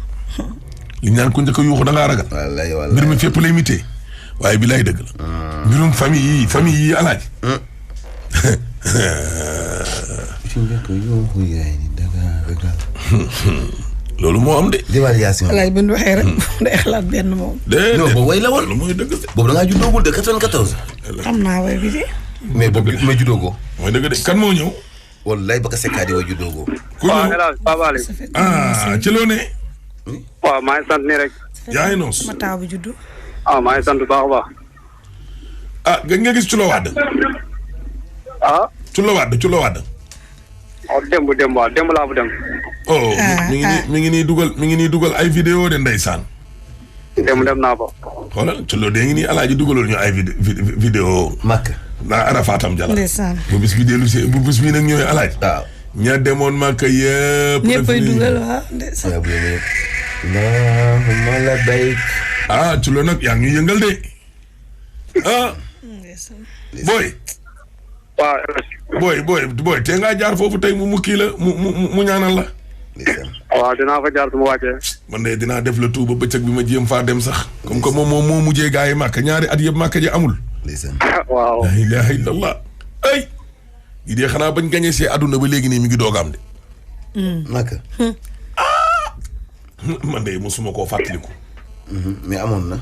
F: li ñu naan ku njëkk a yuuxu da ngaa ragal.
D: wallaay
F: mbir mi fépp lay imité. waaye bi lay dëgg la. mbirum famille yi alaaji. loolu moo am de.
D: dévaluation.
E: alaay bu ñu waxee rek day xalaat benn moom.
D: non boobu way la woon.
F: loolu mooy dëgg de.
D: boobu da ngaa juddoogul de 94.
E: xam naa way bi de.
D: mais boobu ma juddoo ko.
F: mooy dëgg de kan moo ñëw.
D: wallaay ba ka sekkaat yi wa juddoo ko.
F: ku ñëw
I: El Hadj Pape Ali.
F: ci loo ne.
I: waaw maa ngi sant nii rek.
F: yaa ngi noos.
E: ma taaw bi juddu.
I: maa ngi sant bu baax a baax.
F: gëj nga gis Culo Wade. Culo Wade.
I: démb laa bu dem.
F: mi ngi nii dugal ay vidéo de ndeysaan.
I: démb dem naa fa.
F: xoolal Culo de ngi nii alaaji dugalul ñu ay vidéo.
D: Makka.
F: naa Arafatam Jalla.
E: ndeysaan.
F: bu bis bi dellu si bu bis bi nag ñëwee alaaji.
D: waaw.
F: ña demoon Makka yëpp.
E: ñëppay dugal waaw ndeysaan.
D: Allahumma labbayk.
F: Culo nag yaa ngi yëngal de. booy.
I: waaw.
F: booy te ngaa jaar foofu tey mu kii la mu ñaanal la.
I: waaw dinaa fa jaar su ma wàccee.
F: man de dinaa def la tout ba bëccëg bi ma jéem faa dem sax. comme que moom moo mujjee gaa yi màkk ñaari at yëpp màkk ji amul.
I: waaw.
F: la ilaha illallah ay. yi dee xanaa bañ gañee see àdduna ba léegi nii mi ngi doog am de.
D: Makka.
F: man de mosuma koo fàttaliku.
D: mais amoon na.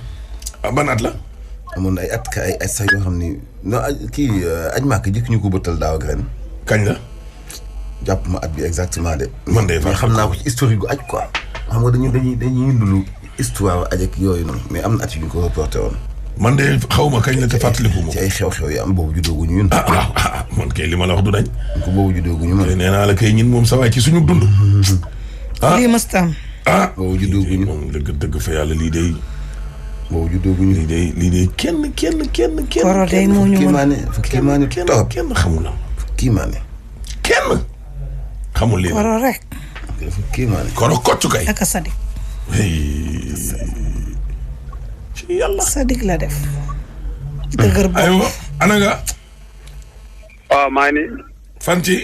F: ban at la.
D: amoon na ay at ka ay sax yoo xam ni non kii aj Makka jëkk ñu ko bëttal daaw ak ren.
F: kañ la.
D: jàpp ma at bi exactement de.
F: man de
D: mais xam naa ko ci historique gu aj quoi. xam nga dañuy ndulu histoire aj ak yooyu noonu mais am na at yu ñu ko reporté woon.
F: man de xaw ma kañ la te fàttaliku moom.
D: ci ay xew-xew yi am boobu juddooguñu ñun.
F: man kay li ma la wax du dañ.
D: ko boobu juddooguñu man.
F: nee naa la kay ñun moom sa waay ci suñu dund.
E: lii mastam.
D: boobu juddooguñu
F: moom dëgg fa yàlla lii day.
D: boobu juddooguñu.
F: lii day kenn.
E: koro day moo ñu mën
D: kiimaane toog
F: kenn xamul la.
D: kiimaane.
F: kenn xamul lii.
E: koro rek.
D: kiimaane.
F: koro koccu kay.
E: ak a sadik.
F: ci yàlla.
E: sadik la def. dëgër boobu.
F: aywa ana nga.
I: waaw maa ngi nii.
F: fan ci.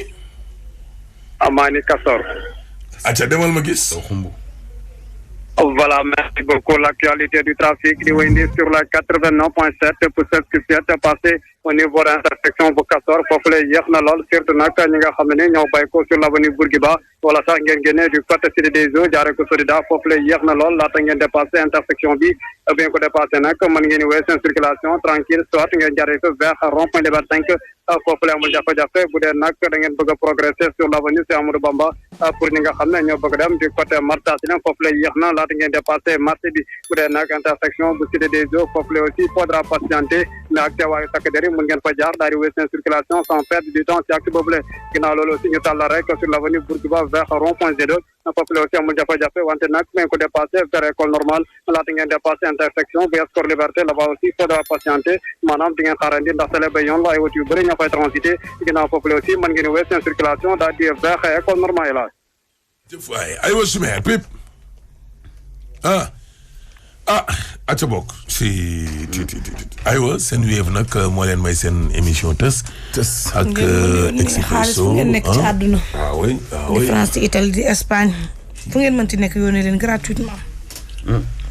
I: maa ngi nii Castor.
F: acca demal ma gis.
I: Voilà, merci beaucoup. L'actualité du trafic di wéyandi sur la 89.7 pour ce qui s'est passé au niveau de intersection bu Castor foofu lay yéex na lool surtout nag ñi nga xam ne ñoo bay ko sur l'avenue Bourguiba wala sax ngeen génnee du côté Cité des Eaux jaaree ko Sodida foofu lay yéex na lool laata ngeen dépassé intersection bi bien ko dépassé nag mën ngeen wéy seen circulation tranquille soit ngeen jaaree ko vers rond-point Liberté 5 foofu lay amul jafe-jafe bu dee nag da ngeen bëgg a progresser sur l'avenue Cheikh Amadou Bamba pour ñi nga xam ne ñoo bëgg dem du côté Marta Sina foofu lay yéex na laata ngeen dépassé marché bi bu dee nag intersection bu Cité des Eaux foofu lay aussi faudra patienter mais ak teewaayu takk der yi mën ngeen fa jaar daal di wéy seen circulation sans perdre du temps ci acte boobu la ginnaaw loolu aussi ñu tàllal rek sur l'avenue Bourguiba vers rond-point Z2 foofu la aussi amul jafe-jafe wante nag ngeen ko dépassé vers école normale laata ngeen dépassé intersection bu Score Liberté là-bas aussi faudra patienter maanaam di ngeen xaarandi ndax télé ba yoon la ay woto yu bëri ñoo fay transité ginnaaw foofu la aussi mën ngeen wéy seen circulation daal di vers école normale la
F: jëf waay aywa sumeer pip aca bokk si aywa seen Wave nag moo leen may seen émission tës ak Expresso
E: fu ngeen nekk ci àdduna
F: oui
E: di France di Italie di Espagne fu ngeen mënti nekk yónnee leen gratuitement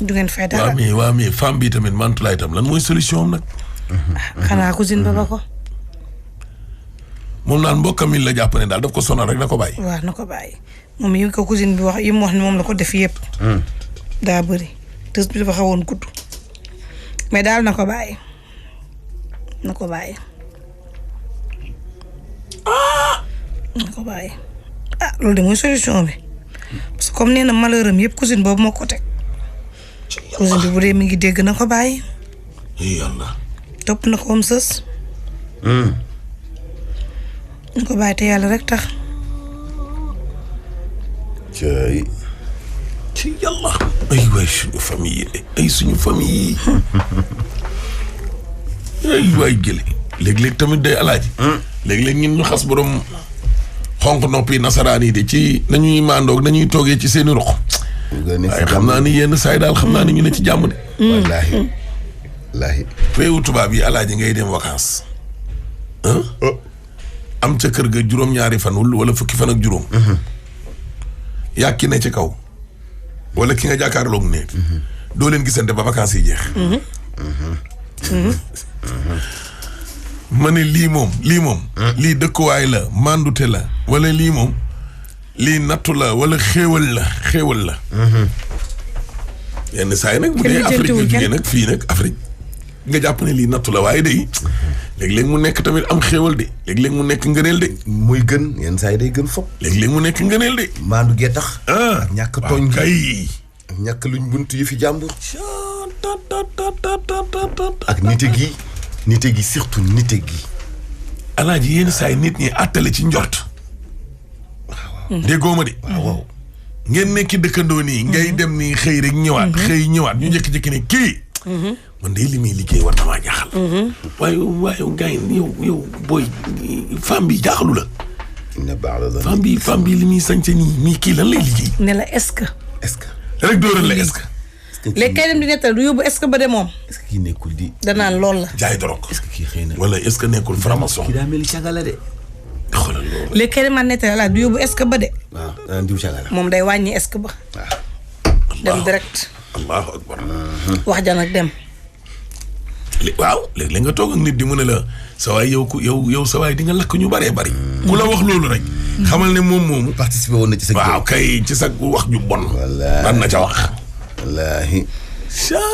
E: du ngeen fay dara
F: waa mais femme bi tamit mantulaay tam lan mooy solution am nag
E: xanaa cousine ba ko
F: moom naan mbokkam mi la jàpp ne daal daf ko sonal rek na ko bàyyi
E: waaw na ko bàyyi moom yi ko cousine bi wax yi mu wax ne moom la ko def yëpp daa bëri tës bi dafa xawoon gudd mais daal na ko bàyyi na ko bàyyi loolu de mooy solution bi parce que comme nee na malheur am yëpp cousine boobu moo ko teg cousine bi bu dee mi ngi dégg na ko bàyyi
F: yàlla
E: topp na ko am sës na ko bàyyi te yàlla rek tax
F: ci yàlla ay waay suñu famille yi ay suñu famille yi ay waay jële léeg-léeg tamit day alaaji léeg-léeg ñun ñu xas borom xonq noppi nasaraan yi de ci nañuy maandoog nañuy toogee ci seeni rox waaye xam naa ni yenn saay daal xam naa ni ñu ne ci jàmm de
D: wallaahi wallaahi
F: réewu tubaab yi alaaji ngay dem vacances am ca kër ga juróom-ñaari fan wala fukki fan ak juróom yàkki ne ci kaw wala ki nga jàkkaarloog ne doo leen gisante ba vacances yi jeex ma ne lii moom lii dëkkuwaay la mandute la wala lii moom lii nattu la wala xéewal la yenn saa yi nag bu dee Afrique nga jógee nag fii nag Afrique nga jàpp ne lii nattu la waaye day léeg-léeg mu nekk tamit am xéewal de léeg-léeg mu nekk ngëneel de
D: muy gën yenn saa yi day gën fop
F: léeg-léeg mu nekk ngëneel de
D: maandu gee tax ñàkk tooñ
F: kay
D: ak ñàkk luñ bunt yi fi jàmbur ak nite gi surtout nite gi
F: alaaji yenn saa yi nit ñi àttale ci njort déggoo ma de
D: waaw
F: ngeen nekki dëkkandoo nii ngay dem nii xëy rek ñëwaat ñu njëkki-njëkki ne kii man de li muy liggéey war na maa jaaxal waaye gars yi yow booy femme bi jaaxalu la femme bi li muy sañse nii mii kii lan lay liggéey
E: ne la est-ce que
F: rek dóoral la est-ce que
E: léegi kay dem di nettal du yóbbu est-ce que ba de moom
D: est-ce que kii nekkul di
E: danaan lool la
F: jaay dorog
D: est-ce que kii xëy na
F: wala est-ce que nekkul franc-maçon
D: kii daa mel ni cagala de
F: xoolal loolu
E: léegi kay dem a nettal la du yóbbu est-ce que ba de
D: waaw danaan diw cagala
E: moom day wàññi est-ce que ba dem direct
F: allahu akbar
E: wax ja nag dem
F: waaw léeg-léeg nga toog ak nit di mu ne la sa waay yow sa waay di nga lakk ñu bëree bëri ku la wax loolu rek xamal ne moom moomu
D: participé woon na ci sa
F: waaw kay ci sa wax ju bon ban na ca wax
D: wallaahi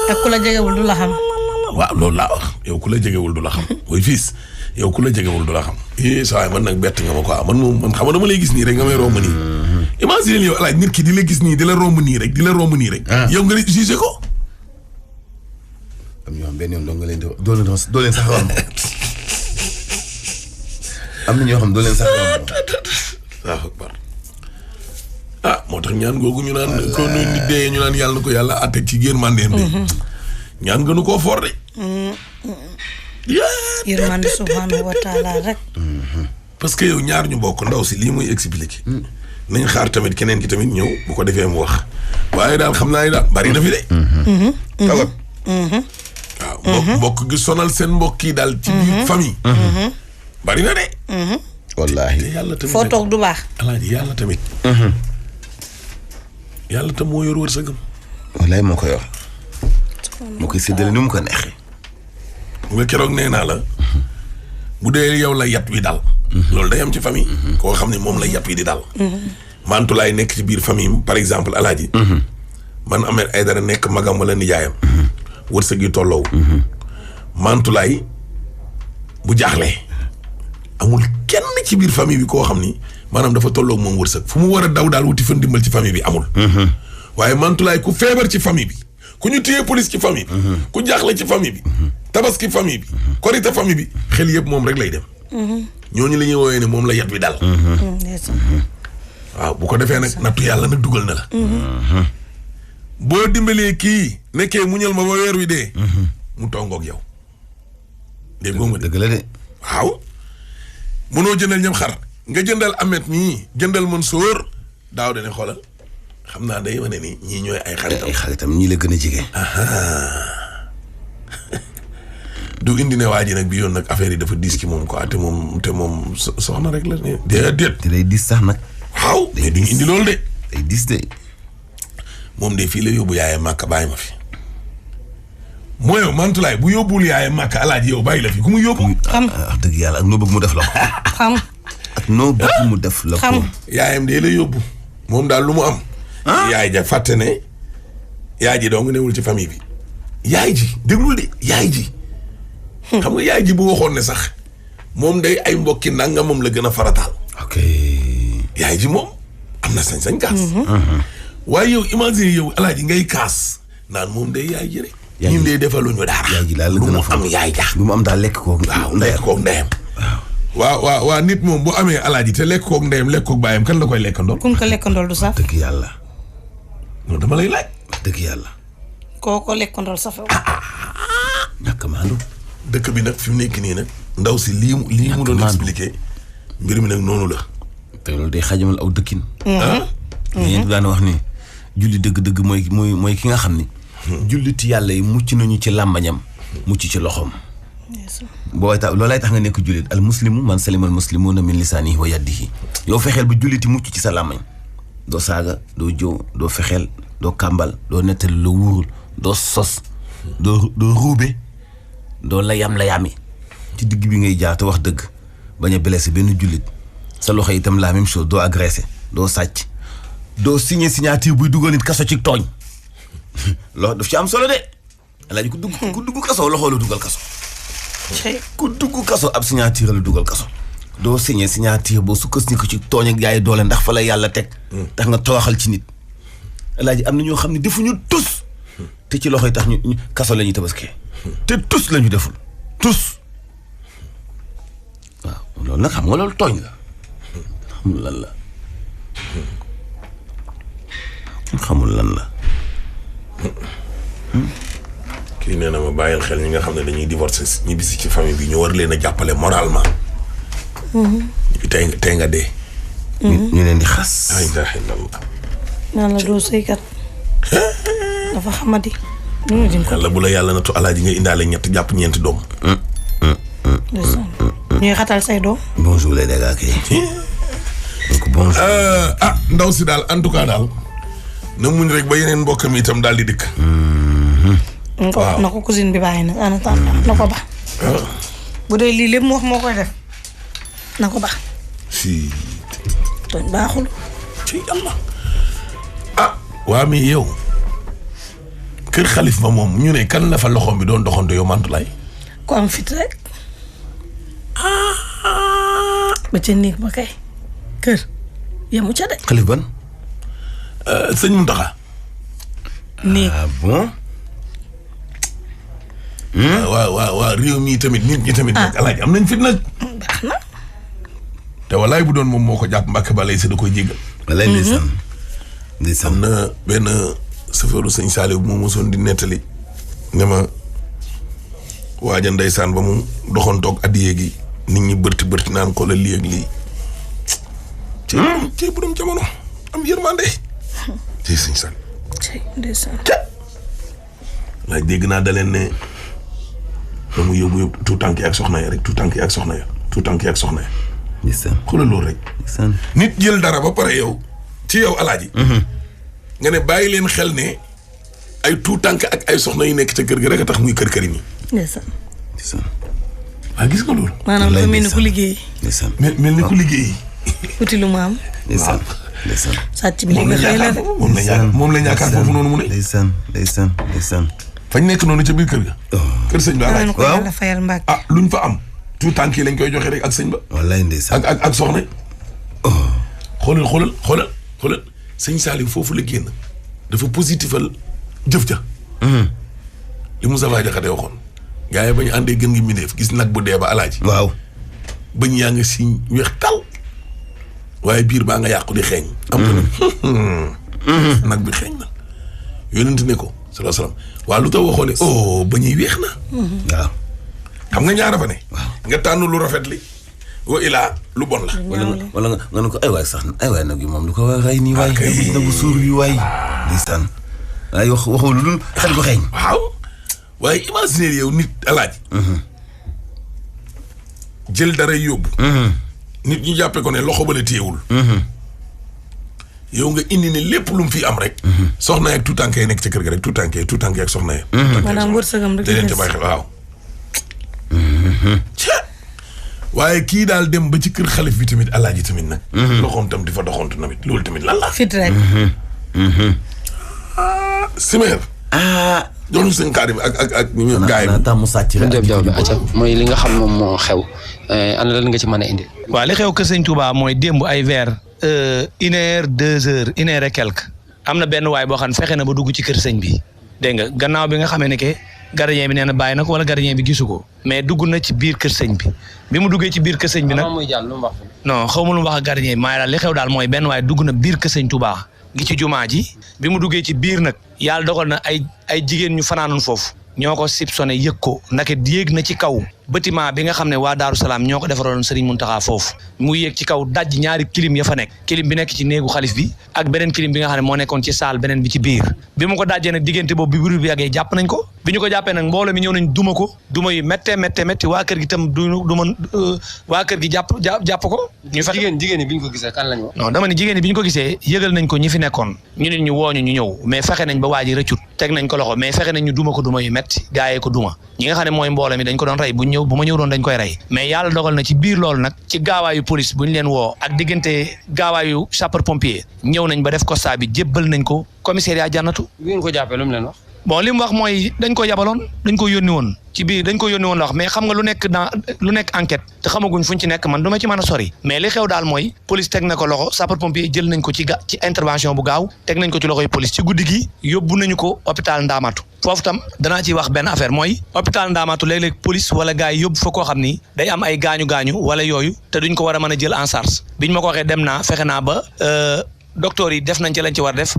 E: ak ku la jegewul du la xam
F: waaw loolu laa wax yow ku la jegewul du la xam mooy fiis yow ku la jegewul du la xam sa waay man nag bett nga ma quoi man xam nga dama lay gis nii rek nga may romb nii imagine yow alaaj nit ki di la gis nii di la romb nii rek yow nga jugé ko
D: am ñoo xam benn yoon doo nga leen di doo leen sax romb am na ñoo xam doo leen sax romb
F: waaw akbar moo tax ñaan googu ñu naan ko nit dee ñu naan yàlla na ko yàlla àtte ci yërmandeem de ñaan gënu koo for de
E: yërmande subhanahu wa taala rek
F: parce que yow ñaar ñu bokk ndaw si lii muy expliqué nañ xaar tamit keneen ki tamit ñëw bu ko defee mu wax waaye daal xam naa ni daal bari na fi de tagat waaw mbokk gi sonal seen mbokk yi daal ci biir famille bari na de
D: wallaahi
F: te yàlla tamit
E: foo toog du baax
F: alaaji yàlla tamit yàlla tam moo yor wërsëgam
D: wallaahi moo ko yor moo koy séddale ni mu ko neexee
F: nga keroog nee naa la bu dee yow la yat wi dal. loolu day am ci famille. koo xam ne moom la yat wi di dal. Mantulaay nekk ci biir famille par exemple alaaji. man Ahmed Aïdara nekk magam wala nijaayam. wërsëg yi tolloo. Mantulaay bu jaaxlee amul kenn ci biir famille bi koo xam ni maanaam dafa tolloo moom wërsëg fu mu war a daw daal wuti fan dimbal ci famille bi amul. waaye Mantulaay ku feebar ci famille bi ku ñu téye police ci famille bi. ku jaaxle ci famille bi. tabaski famille bi. korite famille bi xel yëpp moom rek lay dem. ñooñu la ñuy woowee ne moom la yat wi dal. waaw bu ko defee nag nattu yàlla nag dugal na la. boo dimbalee kii nekkee muñal ma ba weer wi dee. mu tongoog yow. dégg nga ma
D: dëgg la de.
F: waaw. munoo jëndal ñam xar nga jëndal Amet ñii jëndal Mansour daaw dane xoolal xam naa day wane ni ñii ñooy ay xaritam.
D: ay xaritam ñii la gën a jege.
F: du indi ne waa ji nag bi yoon nag affaire yi dafa diis ci moom quoi te moom soxna rek la ne. déedéet.
D: te day diis sax nag.
F: waaw mais duñu indi loolu de.
D: day diis de.
F: moom de fii la yóbbu yaayam màkk bàyyi ma fi. mooy yow Mantulaay bu yóbbul yaayam màkk alaaji yow bàyyi la fi ku mu yóbbu.
E: xam
D: wax dëgg yàlla ak noo bëgg mu def la ko.
E: xam
D: ak noo bëgg mu def la ko.
F: yaayam de la yóbbu. moom daal lu mu am. yaay ja fàtte ne. yaay ji dong newul ci famille bi. yaay ji déglul de yaay ji. xam nga yaay ji bu waxoon ne sax moom day ay mbokki nanga moom la gën a farataal.
D: ok.
F: yaay ji moom am na sañ-sañ kaas. waaye yow imagine yow alaaji ngay kaas naan moom day yaay ji rek. ñun de defaluñu dara.
D: yaay ji daal la
F: lu
D: gën
F: mu
D: a
F: am yaay ja.
D: lu mu am daal lekk koog.
F: waaw lekk koog ndeyam. waaw nit moom bu amee alaaji te lekk koog ndeyam lekk koog baayam kan la koy lekkandool.
E: kun ko lekkandool du saf.
D: dëgg yàlla.
F: non dama lay laaj.
D: dëgg yàlla.
E: koo ko lekkandool saf.
D: ñàkk maandu.
F: dëkk bi nag fi mu nekk nii nag. ndaw si lii mu doon expliqué. mbir mi nag noonu la.
D: te loolu day xajamal aw dëkkin. yéen daan wax ni julli dëgg-dëgg mooy ki nga xam ni. julliti yàlla yi mucc nañu ci làmbañam mucc ci loxoom. booy tax loolay tax nga nekk jullit al muslimu man salima al muslimuna min lisaanihi wa yadihi. yow fexeel ba julliti mucc ci sa làmbañ. doo saaga doo jëw doo fexeel doo kàmbal doo nettali loo wuurul doo sos doo ruube doo layami ci digg bi ngay jaar te wax dëgg bañ a blessé benn jullit sa loxo itam la même chose doo agressé doo sàcc doo signé signature buy dugal nit kaso ci tooñ loxo daf ci am solo de alaaji ku dugg kaso loxo la dugal kaso ku dugg kaso ab signature la dugal kaso doo signé signature boo sukkandiku ci tooñ ak jaay doole ndax fa la yàlla teg tax nga tooxal ci nit alaaji am na ñoo xam ne defuñu tus te ci loxo yi tax ñu kaso la ñuy tabaskee te tus la ñu deful tus waaw loolu nag xam nga loolu tooñ la xamul lan la xamul lan la.
F: kii nee na ma bàyyil xel ñi nga xam ne dañuy divorcé ñibbisi ci famille bi ñu war leen a jàppale moralement. tey nga dee.
D: ñu leen di xas.
F: la ilaha illallah.
E: naan la doo sëykat. dafa xamadi.
F: yàlla bu la yàlla nattu alaaji nga indaale jàpp ñeenti doom.
E: ñuy xatal say doom.
D: bonjour les dégâts kay. donc bonjour.
F: ndaw si daal en tout cas daal. na muñ rek ba yeneen mbokkam itam daal di dikk.
E: waaw na ko cousine bi bàyyi nag en attendant na ko ba. bu dee lii lépp mu wax moo koy def na ko ba.
F: si.
E: tooñ baaxul.
F: ci yàlla. waa mais yow. kër xalif ba moom ñu ne kan la fa loxoom bi doon doxantu yow Mantulaay.
E: ku am fit rek. ba ca néeg ba kay. kër yemu ca de.
D: xalif ban.
F: sëñ Mountakha.
E: néeg
D: bon.
F: waa réew mi tamit nit ñi tamit. nag alaaji am nañ fit nag.
E: baax na.
F: te walaay bu doon moom moo ko jàpp Mbàkke ba lay sa da koy jéggal.
D: walaay ndeysaan. ndeysaan
F: am na benn chauffeuru sëñ Saliou bu ma mosoon di nettali. ne ma waaja ndeysaan ba mu doxantoog addiye gi nit ñi bërti naan ko la lii ak lii. ci bu doon jamono am yërmande. ci sëñ Saliou.
E: ci ndeysaan.
F: laaj dégg naa da leen ne ba mu yóbbu tout tànk yi ak soxna ya rek tout tànk yi ak soxna ya.
D: ndeysaan
F: xoolal loolu rek.
D: ndeysaan
F: nit jël dara ba pare yow ci yow alaaji. nga ne bàyyi leen xel ne ay tout tànk ak ay soxna yu nekk ca kër gi rek a tax muy kër yi nii.
E: ndeysaan.
D: ndeysaan
F: waaw gis nga loolu.
E: maanaam dafa mel ni ku liggéey.
D: ndeysaan
F: mel ni ku liggéey.
E: uti lu mu am.
D: ndeysaan ndeysaan.
E: sàcc bi léegi xëy na de.
F: moom la ñaakaar foofu noonu mu ne.
D: ndeysaan ndeysaan ndeysaan.
F: fañ nekk noonu ca biir kër ga. kër sëñ ba laaj.
E: waaw la fayal Mbàkke.
F: ah luñ fa am. tout tànk yi lañ koy joxe rek ak sëñ ba.
D: wallaay ndeysaan.
F: ak soxna. xoolal sëñ Saliou foofu la génn. dafa positifal jëf ja. li Moussa Faye Diakhaté waxoon. gars yi ba ñu àndee gën gi mbindeef gis nag bu dee ba alaaji.
D: waaw.
F: bañ yaa nga siñ weex tal. waaye biir baa nga yàqu di xeeñ. am na nag bi xeeñ na. yonent ne ko sallallahu alayhi wasallam waa lu tax waxoo ne ba ñuy weex na.
D: waaw.
F: xam nga ñaara fa ne.
D: waaw
F: nga tànn lu rafet li. wa ilaa lu bon la.
D: wala nga ne ko ay waay sax ay waay nag yi moom lu ko waa rey nii waay. nagu suur bi waay. ndeysaan. waaye waxoo lu dul xel bu xeeñ.
F: waaw waaye imaginer yow nit alaaji. jël dara yóbbu. nit ñu jàppee ko ne loxo ba la téyewul. yow nga indi ne lépp lu mu fi am rek. soxna yeeg tuutànk yi nekk ci kër ga rek tuutànk yi ak soxna yi.
E: maanaam wërsëgam rek
F: da leen ca bàyyi xel waaw. waaye kii daal dem ba ci kër xalif bi tamit alaaji tamit nag. loxoom tam di fa doxantu tamit loolu tamit lan la.
E: fit rek.
F: Simeer. jox ñu seen kàddu ak ñu gaay yi.
D: mu sàcc rek
J: mooy li nga xam moom moo xew ana lan nga ci mën a indi.
K: waaw li xew kër sëñ Touba mooy démb ay vers 1h 2h 1h et quelque am na benn waay boo xam ne fexe na ba dugg ci kër sëñ bi dégg nga gannaaw bi nga xamee ne que gardien bi nee na bàyyi na ko wala gardien bi gisu ko mais dugg na ci biir kër sëñ bi mu duggee ci biir kër sëñ bi nag non xaw ma lu mu wax ak gardien bi maa daal li xew daal mooy benn waay dugg na biir kër sëñ Touba gi ci jumaa ji bi mu duggee ci biir nag yàlla dogal na ay jigéen ñu fanaanoon foofu ñoo ko sipsone yëg ko naka yéeg na ci kaw bâtiment bi nga xam ne waa Daaru Salaam ñoo ko defaroon Serigne Mountakha foofu mu yéeg ci kaw daj ñaari kilim ya fa nekk kilim bi nekk ci néegu xalif bi ak beneen kilim bi nga xam ne moo nekkoon ci saal beneen bi ci biir bi mu ko dajjee nag diggante boobu bi bruit bi yàggee jàpp nañ ko bi ñu ko jàppee nag mbooloo mi ñëw nañ duma ko duma yu métti waa kër gi tam waa kër gi jàpp ko ñu fexe
J: jigéen ñi bi ñu ko gisee kan lañ wax
K: non dama ne jigéen ñi bi ñu ko gisee yëgal nañ ko ñi fi nekkoon ñu nit ñu wooñu ñu ñëw mais fexe nañ ba waa ji rëccut teg nañ ko loxo mais fexe nañ ñu duma ko duma yu métti gaayee ko duma ñi nga xam ne mooy mbooloo mi dañ ko doon rey bu ma ñëw doon dañ koy rey mais yàlla dogal na ci biir loolu nag ci gaawaayu police bu ñu leen woo ak diggante gaawaayu sapeur pompier ñëw nañ ba def constat bi jébbal nañ ko commissariat Jannatu.
J: bi ngeen ko jàppee lu mu leen wax.
K: bon li mu wax mooy dañ ko yabaloon dañ ko yónni woon ci biir dañ ko yónni woon la wax mais xam nga lu nekk enquête te xamaguñ fuñ ci nekk man du ma ci mën a sori mais li xew daal mooy police teg na ko loxo sapeur pompier jël nañ ko ci intervention bu gaaw teg nañ ko ci loxoy police ci guddi gi yóbbu nañu ko hôpital Ndaamatu foofu tam danaa ciy wax benn affaire mooy hôpital Ndaamatu léeg-léeg police wala gars yi yóbbu fa koo xam ni day am ay gaañu wala yooyu te duñ ko war a mën a jël en charge biñ ma ko waxee dem naa fexe naa ba docteur yi def nañ ci lañ ci war def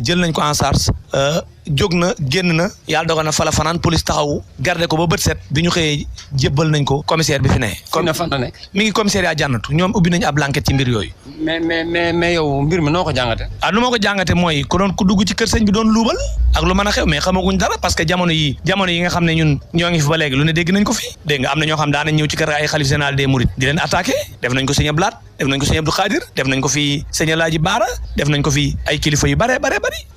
K: jël nañ ko en charge jóg na génn na yàlla dogal na fala fanaan police taxaw garder ko ba bët set bi ñu xëyee jébbal nañ ko commissaire bi fi ne.
J: comme fan la nekk
K: mi ngi commissariat Jannatu ñoom ubbi nañu ab enquête ci mbir yooyu.
J: mais yow mbir mi noo ko jàngate.
K: nu ma ko jàngate mooy ku dugg ci kër sëñ bi doon luubal ak lu mën a xew mais xamaguñ dara parce que jamono yi nga xam ne ñun ñoo ngi fi ba léegi lu ne dégg nañ ko fi dégg nga am na ñoo xam daan nañ ñëw ci kër ay xalif général des mourides di leen attaqué def nañ ko sëñ Abdou Lahad def nañ ko sëñ Abdou Khadir def nañ ko fi sëñ Alaaji Baara def nañ ko fi ay kilifa yu bare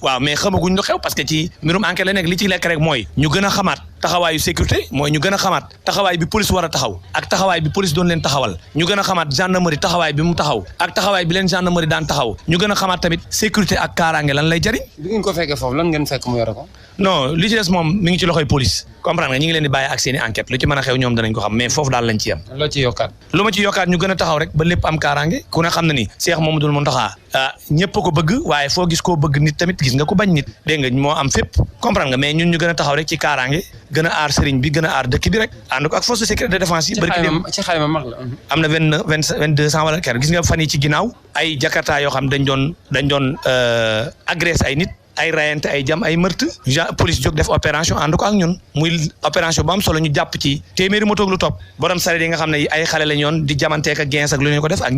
K: waaw mais xamaguñ lu xew parce que ci mbirum enquête la nekk li ci lekk rek mooy ñu gën a xamaat taxawaayu sécurité mooy ñu gën a xamaat taxawaay bi police war a taxaw ak taxawaay bi police doon leen taxawal ñu gën a xamaat gendarmerie taxawaay bi mu taxaw ak taxawaay bi leen gendarmerie daan taxaw ñu gën a xamaat tamit sécurité ak kaaraange lan lay jariñ.
J: bi ngeen ko fekkee foofu lan ngeen fekk mu yore ko.
K: non li ci des moom mi ngi ci loxoy police comprendre nga ñi ngi leen di bàyyi ak seeni enquête lu ci mën a xew ñoom danañ ko xam mais foofu daal lañ ci yem.
J: loo ci yokkaat.
K: lu ma ci yokkaat ñu gën a taxaw rek ba lépp am kaaraange ku ne xam na ni Cheikh Mamadou Mountakha ñëpp ko bëgg waaye foo gis koo bëgg nit tamit gis nga ko bañ nit dégg nga moo am fépp comprendre nga mais ñun ñu gën a taxaw rek ci kaaraange gën a aar sëriñ bi gën a aar dëkk bi rek ànd ko ak force de sécurité de défense yi.
J: ci xayma mag la.
K: am na 2200 wala kër gis nga fan yi ci ginnaaw ay jakarta yoo xam dañ doon agressé ay nit ay rayante ay jam ay meurtre police jóg def opération ànd ko ak ñun muy opération bu am solo ñu jàpp ci téeméeri moto ak lu topp borom saret yi nga xam ne ay xale la ñoon di jamanteek ak gens ak lu leen ko def ak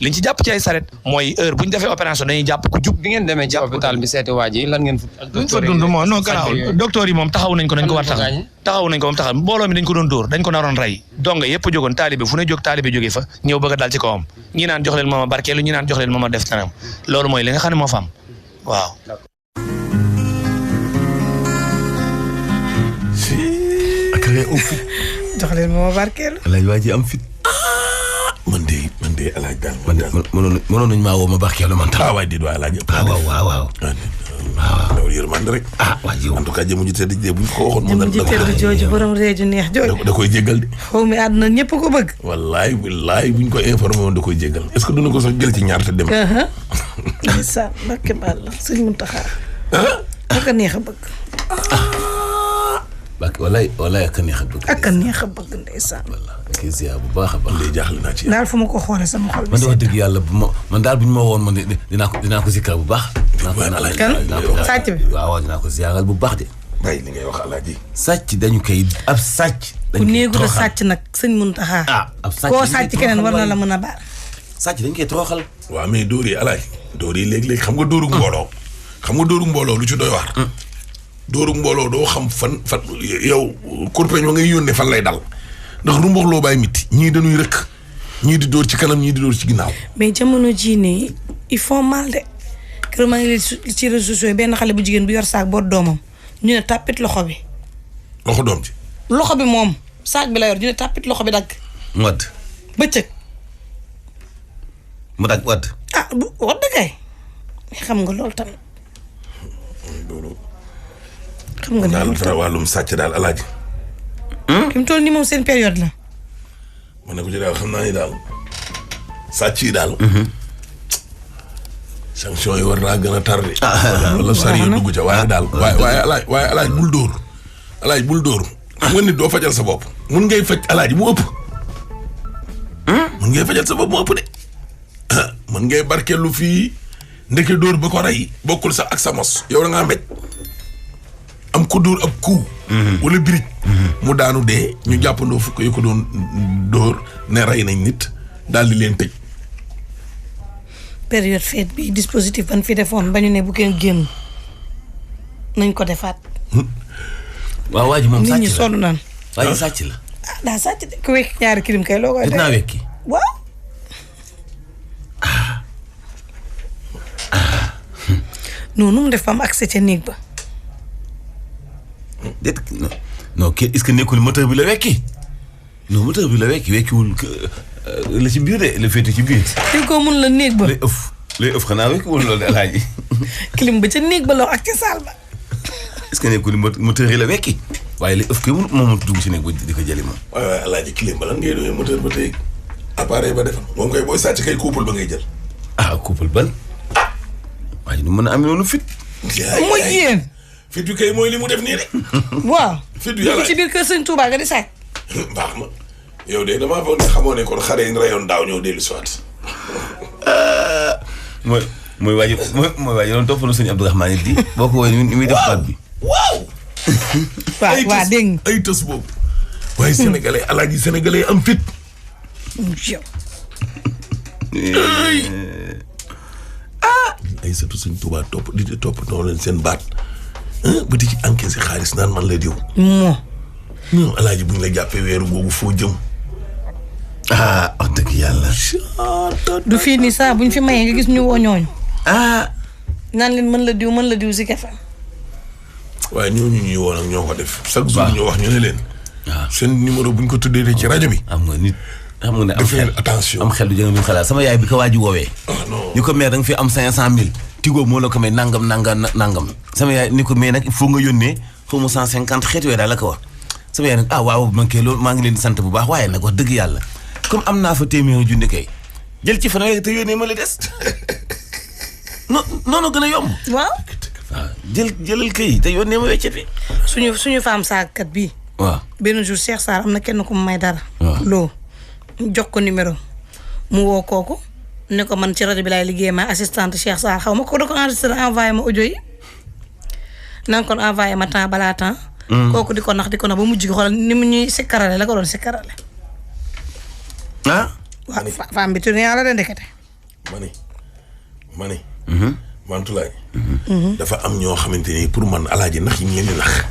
K: liñ ci jàpp ci ay saret mooy heure bu ñu defee opération dañuy jàpp ku jub.
J: bi ngeen demee ci hôpital bi seeti waa ji lan ngeen
K: fa dund moom non garaawul docteur yi moom taxaw nañ ko dañ ko war taxaw nañ ko moom taxaw mbooloo mi dañ ko doon dóor dañ ko naroon rey donc yëpp jógoon taalibe fu ne jóg taalibe jógee fa ñëw bëgg a dal ci kawam ñi naan jox leen mooma barkeelu ñi naan jox leen mooma def tanam loolu mooy li nga xam ne moo fa am waaw.
E: jox leen ma barkeelu.
D: alaaj waa ji am fit.
F: man de alaaj daal.
D: mënoon nañu maa woo ma barkeelu man tam.
F: waay déet waay alaaj.
D: waaw.
F: loolu yërmande rek.
D: waa ji
F: en tout cas jëmu ji tedd ji bu ñu ko waxoon.
E: jëmu ji tedd jooju borom réeju neex jooju.
F: da koy jéggal de.
E: xaw mi àdduna ñëpp ko bëgg.
F: wallaay bu ñu ko informé woon da koy jéggal. est-ce que duna ko sax jël ci ñaar te dem.
E: ndeysaan barke Balla sëñ Muntaxa. ak a neex a bëgg.
D: wallaay ak a neex a bëgg.
E: ak a neex a bëgg ndeysaan.
D: kii ziar bu baax a baax.
F: lay jaaxle naa ci.
E: daal fu ma ko xoolee sama xol bi.
D: man de wax dëgg yàlla man daal bu ñu ma woon man dinaa ko zikkar bu baax.
E: kan sàcc bi.
D: waaw dinaa ko ziaral bu baax de.
F: bàyyi li ngay wax alaaji.
D: sàcc dañu koy ab sàcc.
E: ku néegu la sàcc nag sëñ Muntaxa.
D: ab sàcc
E: koo sàcc keneen war na la mën a baal.
D: sàcc dañ koy toroxal.
F: waaw mais dóor yi alaaji. dóor yi léeg-léeg xam nga dóoru mbooloo. lu ci doy waar. dóoru mbooloo doo xam fan yow kurpeñ wa ngay yónnee fan lay dal ndax rumbox loo bàyyi miti ñii dañuy rëkk ñii di dóor ci kanam ñii di dóor ci ginnaaw.
E: mais jamono jii nii ils font mal de kër maa ngi leen ci réseaux sociaux benn xale bu jigéen bu yor saak boot doomam ñu ne tàppit loxo bi.
F: loxo doom ci.
E: loxo bi moom saak bi la yor ñu ne tàppit loxo bi dagg.
D: mu wadd.
E: bëccëg.
D: mu dagg wadd.
E: wadd kay mais xam nga loolu tamit. xam nga
F: daal wàllum sàcc daal alaaji.
E: fi mu toll nii moom seen période la.
F: ma ne ko ci daal xam naa ni daal sàcc yi daal. sanction yi war naa gën a tardé. wala sari yu dugg ca waaye daal waaye alaaj bul dóor. alaaj bul dóor xam nga nit doo fajal sa bopp. mun ngay faj alaaji mu ëpp. mun ngay fajal sa bopp mu ëpp de. mun ngay barkeelu fii ndeke dóor ba ko rey bokkul sax ak sa mos yow da ngaa mbéj. am ko dóor ab coup. wala birig. mu daanu dee ñu jàppandoo fukk yu ko doon dóor ne rey nañ nit daal di leen tëj.
E: période fête bi dispositif ban fi defoon ba ñu ne bu kenn génn nañ ko defaat.
D: waaw waa ji moom sàcc la
E: nit ñi sonn naan.
D: waa ji sàcc la.
E: daa sàcc de ku wekk ñaari kilim kay loo koy def.
D: dinaa wekki.
E: waaw. non nu mu def ba am accès ca néeg ba.
D: déet non kii est-ce que nekkul moteur bi la wekki non moteur bi la wekkiwul la ci biir de la féete ci biir.
E: fi ko mun la néeg ba.
D: lay ëff xanaa wekkiwul loolu de alaaji.
E: clim ba ca néeg ba la ak ca saal ba.
D: est-ce que nekkul moteur yi la wekki waaye lay ëff kay moom dugg ci néeg ba di ko jëli moom.
F: waaye alaaji clim ba lan ngay doon moteur ba tey appareil ba defal moom koy booy sàcc kay couple ba ngay jël.
D: couple ban waaye nu mën a amee noonu fit.
E: mooy yéen.
F: fit bi kay mooy li mu def nii rek.
E: waaw.
F: fit bi yàlla
E: ci biir kër sëñ Touba nga di sàcc.
F: baax na yow de damaa foog ne xamoo ne kon xare yi rayoon daaw ñëw dellu si waat.
D: mooy waa ji doon toppaloo sëñ Abdourahmane di boo ko woowee ni muy def baat bi.
F: waaw.
E: waaw dégg nga
F: ay tës boobu. waaye sénégalais alaaji sénégalais am fit.
E: yow.
F: ay sëtu sëñ Touba toppatoo leen seen baat. ba di ci encaissé xaalis naan man la diw. ñoom alaaji bu ñu la jàppee weeru googu foo jëm.
D: wax dëgg yàlla.
E: du fii nii saa bu ñu fi mayee nga gis ñu woo ñooñu. naan leen mën la diw si kefa.
F: waaye ñooñu ñuy woo nag ñoo ko def. chaque jour ñu wax ñu ne leen. seen numéro bu ñu ko tuddee ci rajo bi.
D: am nga nit xam nga ne am xel
F: attention
D: am xel du jëng ñu xalaat sama yaay bi ko waa ji woowee. ñu ko meer da nga fi am 500,000. Tigo moo la ko may nangam. sama yaay ni ko mais nag il faut nga yónnee xaw ma 150 xeet yooyu daal la ko wax. sama yaay nag waaw man kay loolu maa ngi leen di sant bu baax waaye nag wax dëgg yàlla comme am naa fa téeméeri junni kay jël ci fanweeri te yónnee ma la des noonu gën a yomb.
E: waaw.
D: jëlal kay te yónnee ma weccet bi.
E: suñu femme saagkat bii.
D: waaw
E: benn jour Cheikh Sarr am na kenn ku mu may dara.
D: waaw
E: loo jox ko numéro mu woo kooku ne ko man ci rajo bi laay liggéey ma assistante Cheikh Sarr xaw ma ko da ko enregistré envoyé ma audio yi na nga kon envoyé ma temps balaa temps. kooku di ko nax ba mujj gi xoolal ni mu ñuy sikkarale la ko doon sikkarale.
D: waaw
E: femme bi tourné yàlla de ndekete.
F: mani Mantulaay. dafa am ñoo xamante ni pour man alaaji nax yi ñu leen di nax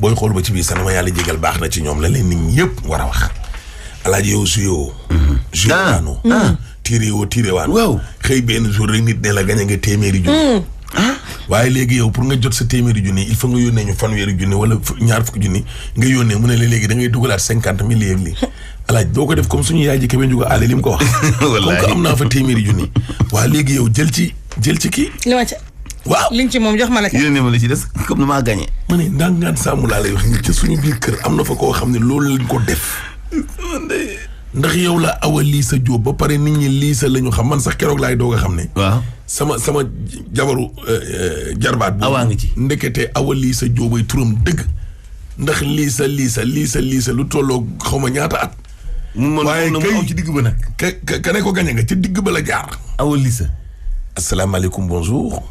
F: booy xool ba ci biir sax ma yàlla jégal baax na ci ñoom la leen nit ñi yëpp war a wax alaaji yow su yow. tiire woo tiire waan.
D: waaw
F: xëy benn jour rek nit ne la gañ a nga téeméeri junni. waaye léegi yow pour nga jot sa téeméeri junni il faut nga yónnee ñu fanweeri junni wala ñaar fukki junni nga yónnee mu ne la léegi da ngay dugalaat 50 000 léegi lii alaaj doo ko def comme suñu yaay ji Kébé Ndiouga Allé li mu ko wax. wallaahi comme que am naa fa téeméeri junni. waa léegi yow jël ci kii.
E: li ma ca.
F: waaw
E: liñ ci moom jox ma la ca.
D: yéen ma la ci des comme damaa gagné.
F: ma ne ndàngaan sàmm laa lay wax ni ca suñu biir kër am na fa koo xam ne loolu lañ ko def. ndax yow la Awa Lissa Diop ba pare nit ñi Lissa la ñu xam man sax keroog laay doog a xam ne.
D: waaw
F: sama jabaru jarbaat.
D: awaa ngi ci
F: ndekete Awa Lissa Diop ay turam dëgg. ndax Lissa lu tolloo xaw ma ñaata at. waaye kay
D: ci digg ba nag.
F: ka ne ko gañe nga ci digg ba la jaar.
D: Awa Lissa.
F: asalaamaaleykum bonjour.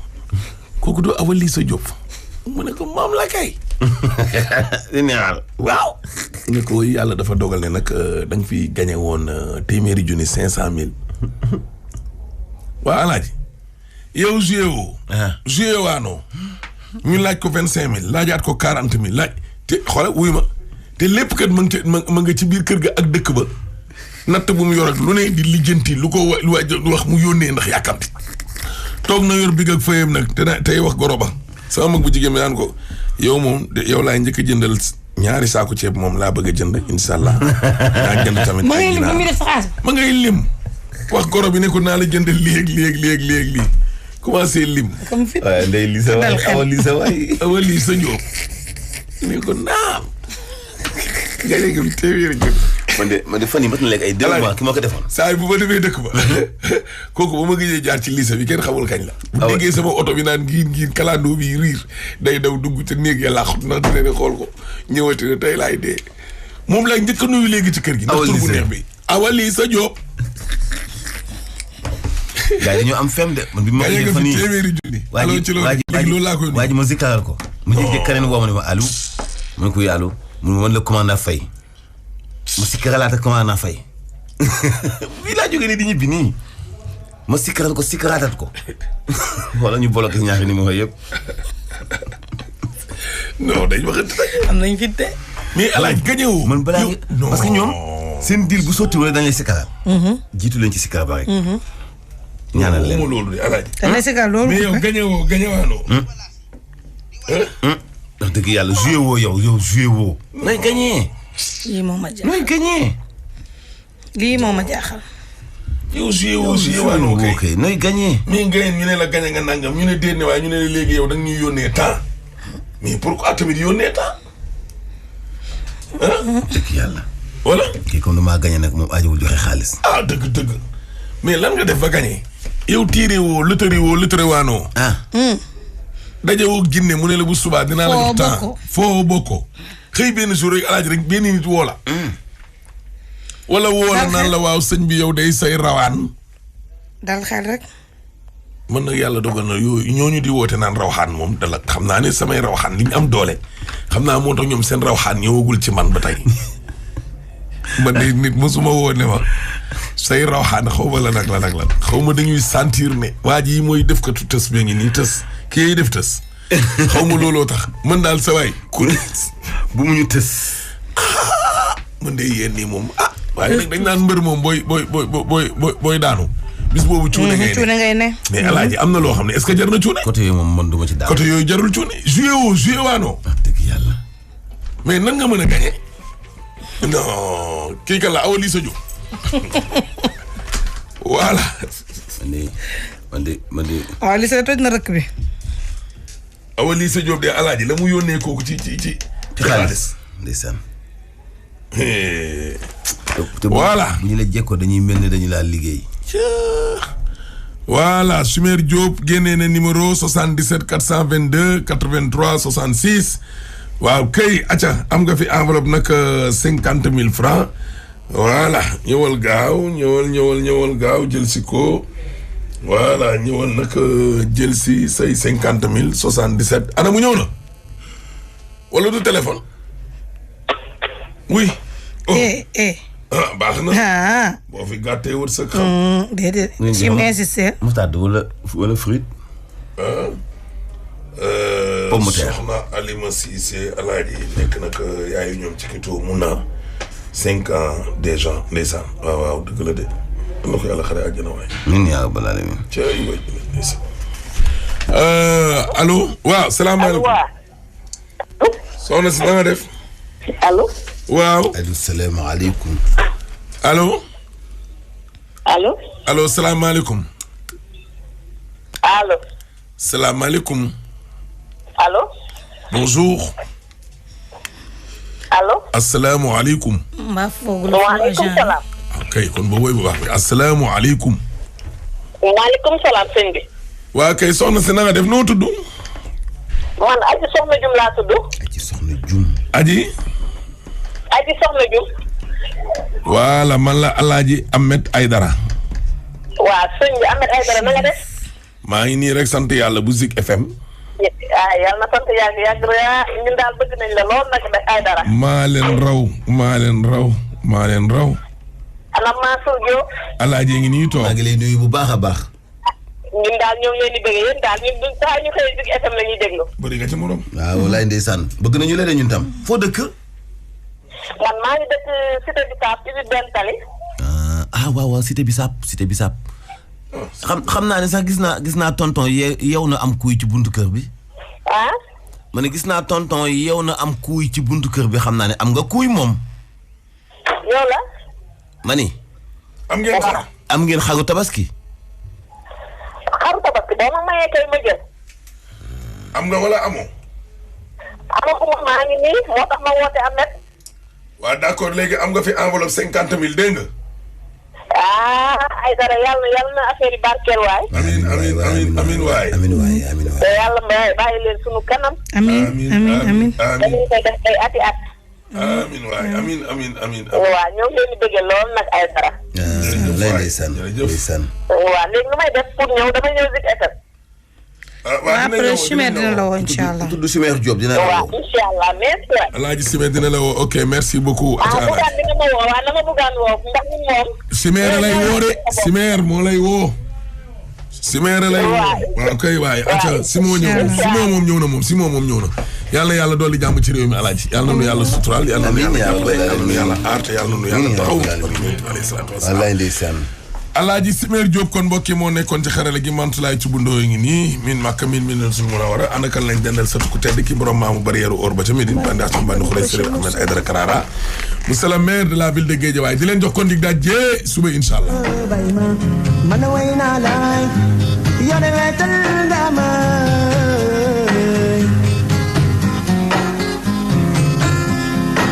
F: kooku du Awa Lissa Diop. mu ne ko moom la kay. waaw. ne ko yàlla dafa dogal ne nag da nga fi gañe woon téeméeri junni 500 000. waa alaaji yow joué woo. joué waanoo. ñu laaj ko 25 000 laajaat ko 40 000 laaj te xoolal wuy ma te lépp kat ma nga ci biir kër ga ak dëkk ba natt bu mu yor ak lu ne di lijjanti lu ko wax mu yónnee ndax yàkkamti toog na yor big ak fayam nag tey wax goro ba sama mag bu jigéen bi naan ko yow moom yow laay njëkk a jëndal ñaari saako ceeb moom laa bëgg a jënd incha allah. naa jënd tamit ay ginaar ma ngay lim wax goro bi ne ko naa la jënd léegi commencé lim.
E: comme fi
D: waaye ndey Lissa waay Awa Lissa waay.
F: Awa Lissa Diop ne ko naam. nga léegi bi téeméeri junni.
D: man de fan yii mat na léegi ay 2 mois ki ma ko defoon.
F: saa yi bu ma demee dëkk ba kooku ba ma gëjee jaar ci Lissa bi kenn xamul kañ la. bu déggee sama oto bi naan ngiin kalandoo bi riir day daw dugg ca néeg ya laaxut ndax dina ne xool ko ñëwati ne tey laay dee moom laay njëkk a nuyu léegi ci kër gi. ndax tur bu neex bi Awa Lissa Diop.
D: gaa yi dañoo am fem de man bi ma ko fan yii
F: téeméeri junni. loolu laa koy nuyu
D: waa ji ma zikkaral ko. mu jékki keneen woo ma ne ma allo. ma ne ko allo mu man la commandant Faye. ma sikkaralaat ak commandant Faye. bii laa jógee nii di ñibbi nii. ma sikkaral ko sikkaraatat ko. wala ñu bloqué ñaari numéro yëpp.
F: non dañ waxante rek.
E: am nañ fi de.
F: mais alaaj gañewoo.
D: man balaa parce que ñoom seen deal bu sotti wala dañ lay sikkaral. jiitu leen ci sikkar ba rek. ñaanal leen
F: loolu de alaaj.
E: dañ lay sikkar loolu.
F: mais yow gañewaanoo.
D: ndax dëgg yàlla joué woo yow joué woo. nooy gañee.
E: lii moo ma jaaxal
D: nooy gañee.
E: lii moo ma jaaxal.
F: yow joué waanoo
D: kay nooy gañee.
F: mais ñu ne la gañe nga nangam ñu ne déet ne waaye ñu ne la léegi yow da nga ñuy yónnee temps mais pourquoi tamit yónnee temps.
D: dëgg yàlla.
F: voilà.
D: kii comme damaa gañe nag moom aajowul joxe xaalis.
F: dëgg mais lan nga def ba gañe. yow tiiree woo lëtëre waanoo. daje woo ginne mu ne la bu subaa dinaa la jox temps foo bokkoo xëy benn jour rek alaaj rek benn nit woo la. wala woo la naan la waaw sëñ bi yow day say rawaan.
E: dal xel rek.
F: man nag yàlla dogal na yooyu ñooñu di woote naan rawxaan moom dala xam naa ne samay rawxaan li ñu am doole xam naa moo tax ñoom seen rawxaan ñëwagul ci man ba tey man de nit mosuma woo ne ma say rawxaan xaw ma la nag xaw ma dañuy sentir ne waa ji mooy def ko tës bi ngi nii tës kii def tës xaw ma looloo tax man daal sa waay ku
D: bu mu ñu tës
F: man de yéen nii moom waaye nag dañ naan mbër moom booy daanu bis boobu cuune ngay ne mais alaaji am na loo xam ne est-ce que jar na cuune.
D: côté yooyu moom man duma ci daal.
F: côté yooyu jarul cuune joué waanoo.
D: wax dëgg yàlla.
F: mais nan nga mën a gagné. non kii kan la Awa Lissa Diop. voilà.
D: man de.
E: Awa Lissa toj na rëkk bi.
F: Awa Lissa Diop de alaaji la mu yónnee kooku ci xaalis.
D: ndeysaan.
F: voilà.
D: bu ñu la jekkoo dañuy mel ne dañu laa liggéey.
F: voilà Sumer Diop génnee na numéro 77 422 83 66 waaw kay acca am nga fi enveloppe nag 50 000 francs voilà ñëwal gaaw jël si ko voilà ñëwal nag jël si say 50 000 77 ana mu ñëw na wala du téléphone oui. baax na. boo fi gàttee wër sa xam.
E: déedéet. si mu insisté.
D: moutarde wala fruit. pomme de terre.
F: soxna Alima Cissé alaaji nekk nag yaayu ñoom ci kitoo mun naa 5 ans déjà ndeysaan waaw dëgg la de am na ko yàlla xare àjjana waay.
D: ñun yaa balaa la ñu.
F: ca ay waay ndeysaan allo waaw salaamaaleykum. soxna si na nga def.
L: allo.
F: waaw.
D: allo salaamaaleykum.
F: allo.
L: allo.
F: allo salaamaaleykum.
L: allo.
F: salaamaaleykum.
L: allo.
F: bonjour.
L: allo.
F: asalaamualeykum.
E: mbaa foogul.
L: waaleykum salaam.
F: ok kon ba woy bu baax bi asalaamualeykum.
L: waaleykum salaam sëñ bi.
F: waa kay soxna si na nga def noo tudd.
L: man Aji Soxna Jum laa tudd.
D: Aji Soxna Jum.
F: Aji.
L: Aji Soxna Jum.
F: voilà man la Alaaji Ahmed Aidara.
L: waa sëñ bi Ahmed Aidara na nga def.
F: maa ngi nii rek sant yàlla bu Zik FM.
L: yàlla na sant yàgg ñun daal bëgg nañ la lool nag Aidara.
F: maa leen raw.
L: ana Mansour Diop.
F: Alaaji ngi nii toog.
D: maa ngi lay nuyu bu baax a baax.
L: ñun daal ñoo ngi leen di bëgg yéen daal ñun duñ saa ñu xëy Zik FM la ñuy déglu.
F: bëri nga ci morom.
D: waaw walaay ndeysaan bëgg nañu leen ñun tam. foo dëkk.
L: man maa ngi dëkk Cité Bissap ci biir benn tali.
D: waaw Cité Bissap. xam naa ne sax gis naa tonton yow na am kuy ci buntu kër bi. ma ne gis naa tonton yow na am kuy ci buntu kër bi xam naa ne am nga kuy moom.
L: yow la.
D: ma ni.
F: am ngeen xar.
D: am ngeen xaru tabaski.
L: xaru tabaski boo ma mayee kay ma jël.
F: am nga wala amoo.
L: amoo maa ngi nii moo tax ma woote Ahmed.
F: waa d'accord léegi am nga fi enveloppe 50,000 dégg nga.
L: Aidara yàlla na affaire yi barkeel waay.
F: amiin waay.
L: te yàlla bàyyi leen sunu kanam.
E: amiin.
L: dañu koy def ay ati at.
F: amiin waay amiin.
L: waaw ñoo ngi leen di bëgg lool nag Aidara.
D: lay ndeysaan.
L: waaw léegi nu may def pour ñëw dama ñëw Zik FM.
E: après Chimère dina la woo incha allah.
D: tudd Chimère Diop dina la woo.
L: waaw incha allah merci.
F: Alaaji Chimère dina la woo ok merci beaucoup.
L: bugaan dina ma woo waaw na ma bugaan woo ndax ñun moom.
F: Chimère lay woo de Chimère moo lay woo. Chimère lay woo waaw kay waay acca Simon moom ñëw na yàlla dolli jàmm ci réew mi Alaaji yàlla na nu yàlla suturaal yàlla na nu yàlla aar te yàlla na nu yàlla taxaw. alayhi salaatu wa salaam.
D: wallaay ndeysaan.
F: Alaaji Chimère Diop kon mbokk yi moo nekkoon ci xarala gi Mantulaay ci bundoo ngi nii min Makka min suñu mën a war a ànd ak lañ dendal satu ku tedd ki borom maamu barrière or ba ca Médine bandi asam bandi xuree Serigne Ahmed Aidara Karara monsieur le maire de la ville de Guédiawaye di leen jox kon dig daaj jee suba incha allah.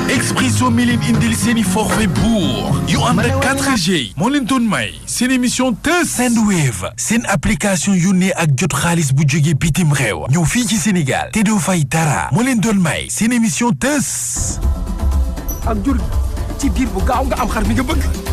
M: Expresso mi leen indil seeni forfait bourg yu ànd ak 4G moo leen doon may seen émission Teuss Sendwave seen application yónnee ak jot xaalis bu jógee bitim réew ñëw fii ci Sénégal te doo fay dara moo leen doon may seen émission Teuss.
N: ak jur ci diir bu gaaw nga am xar mi nga bëgg.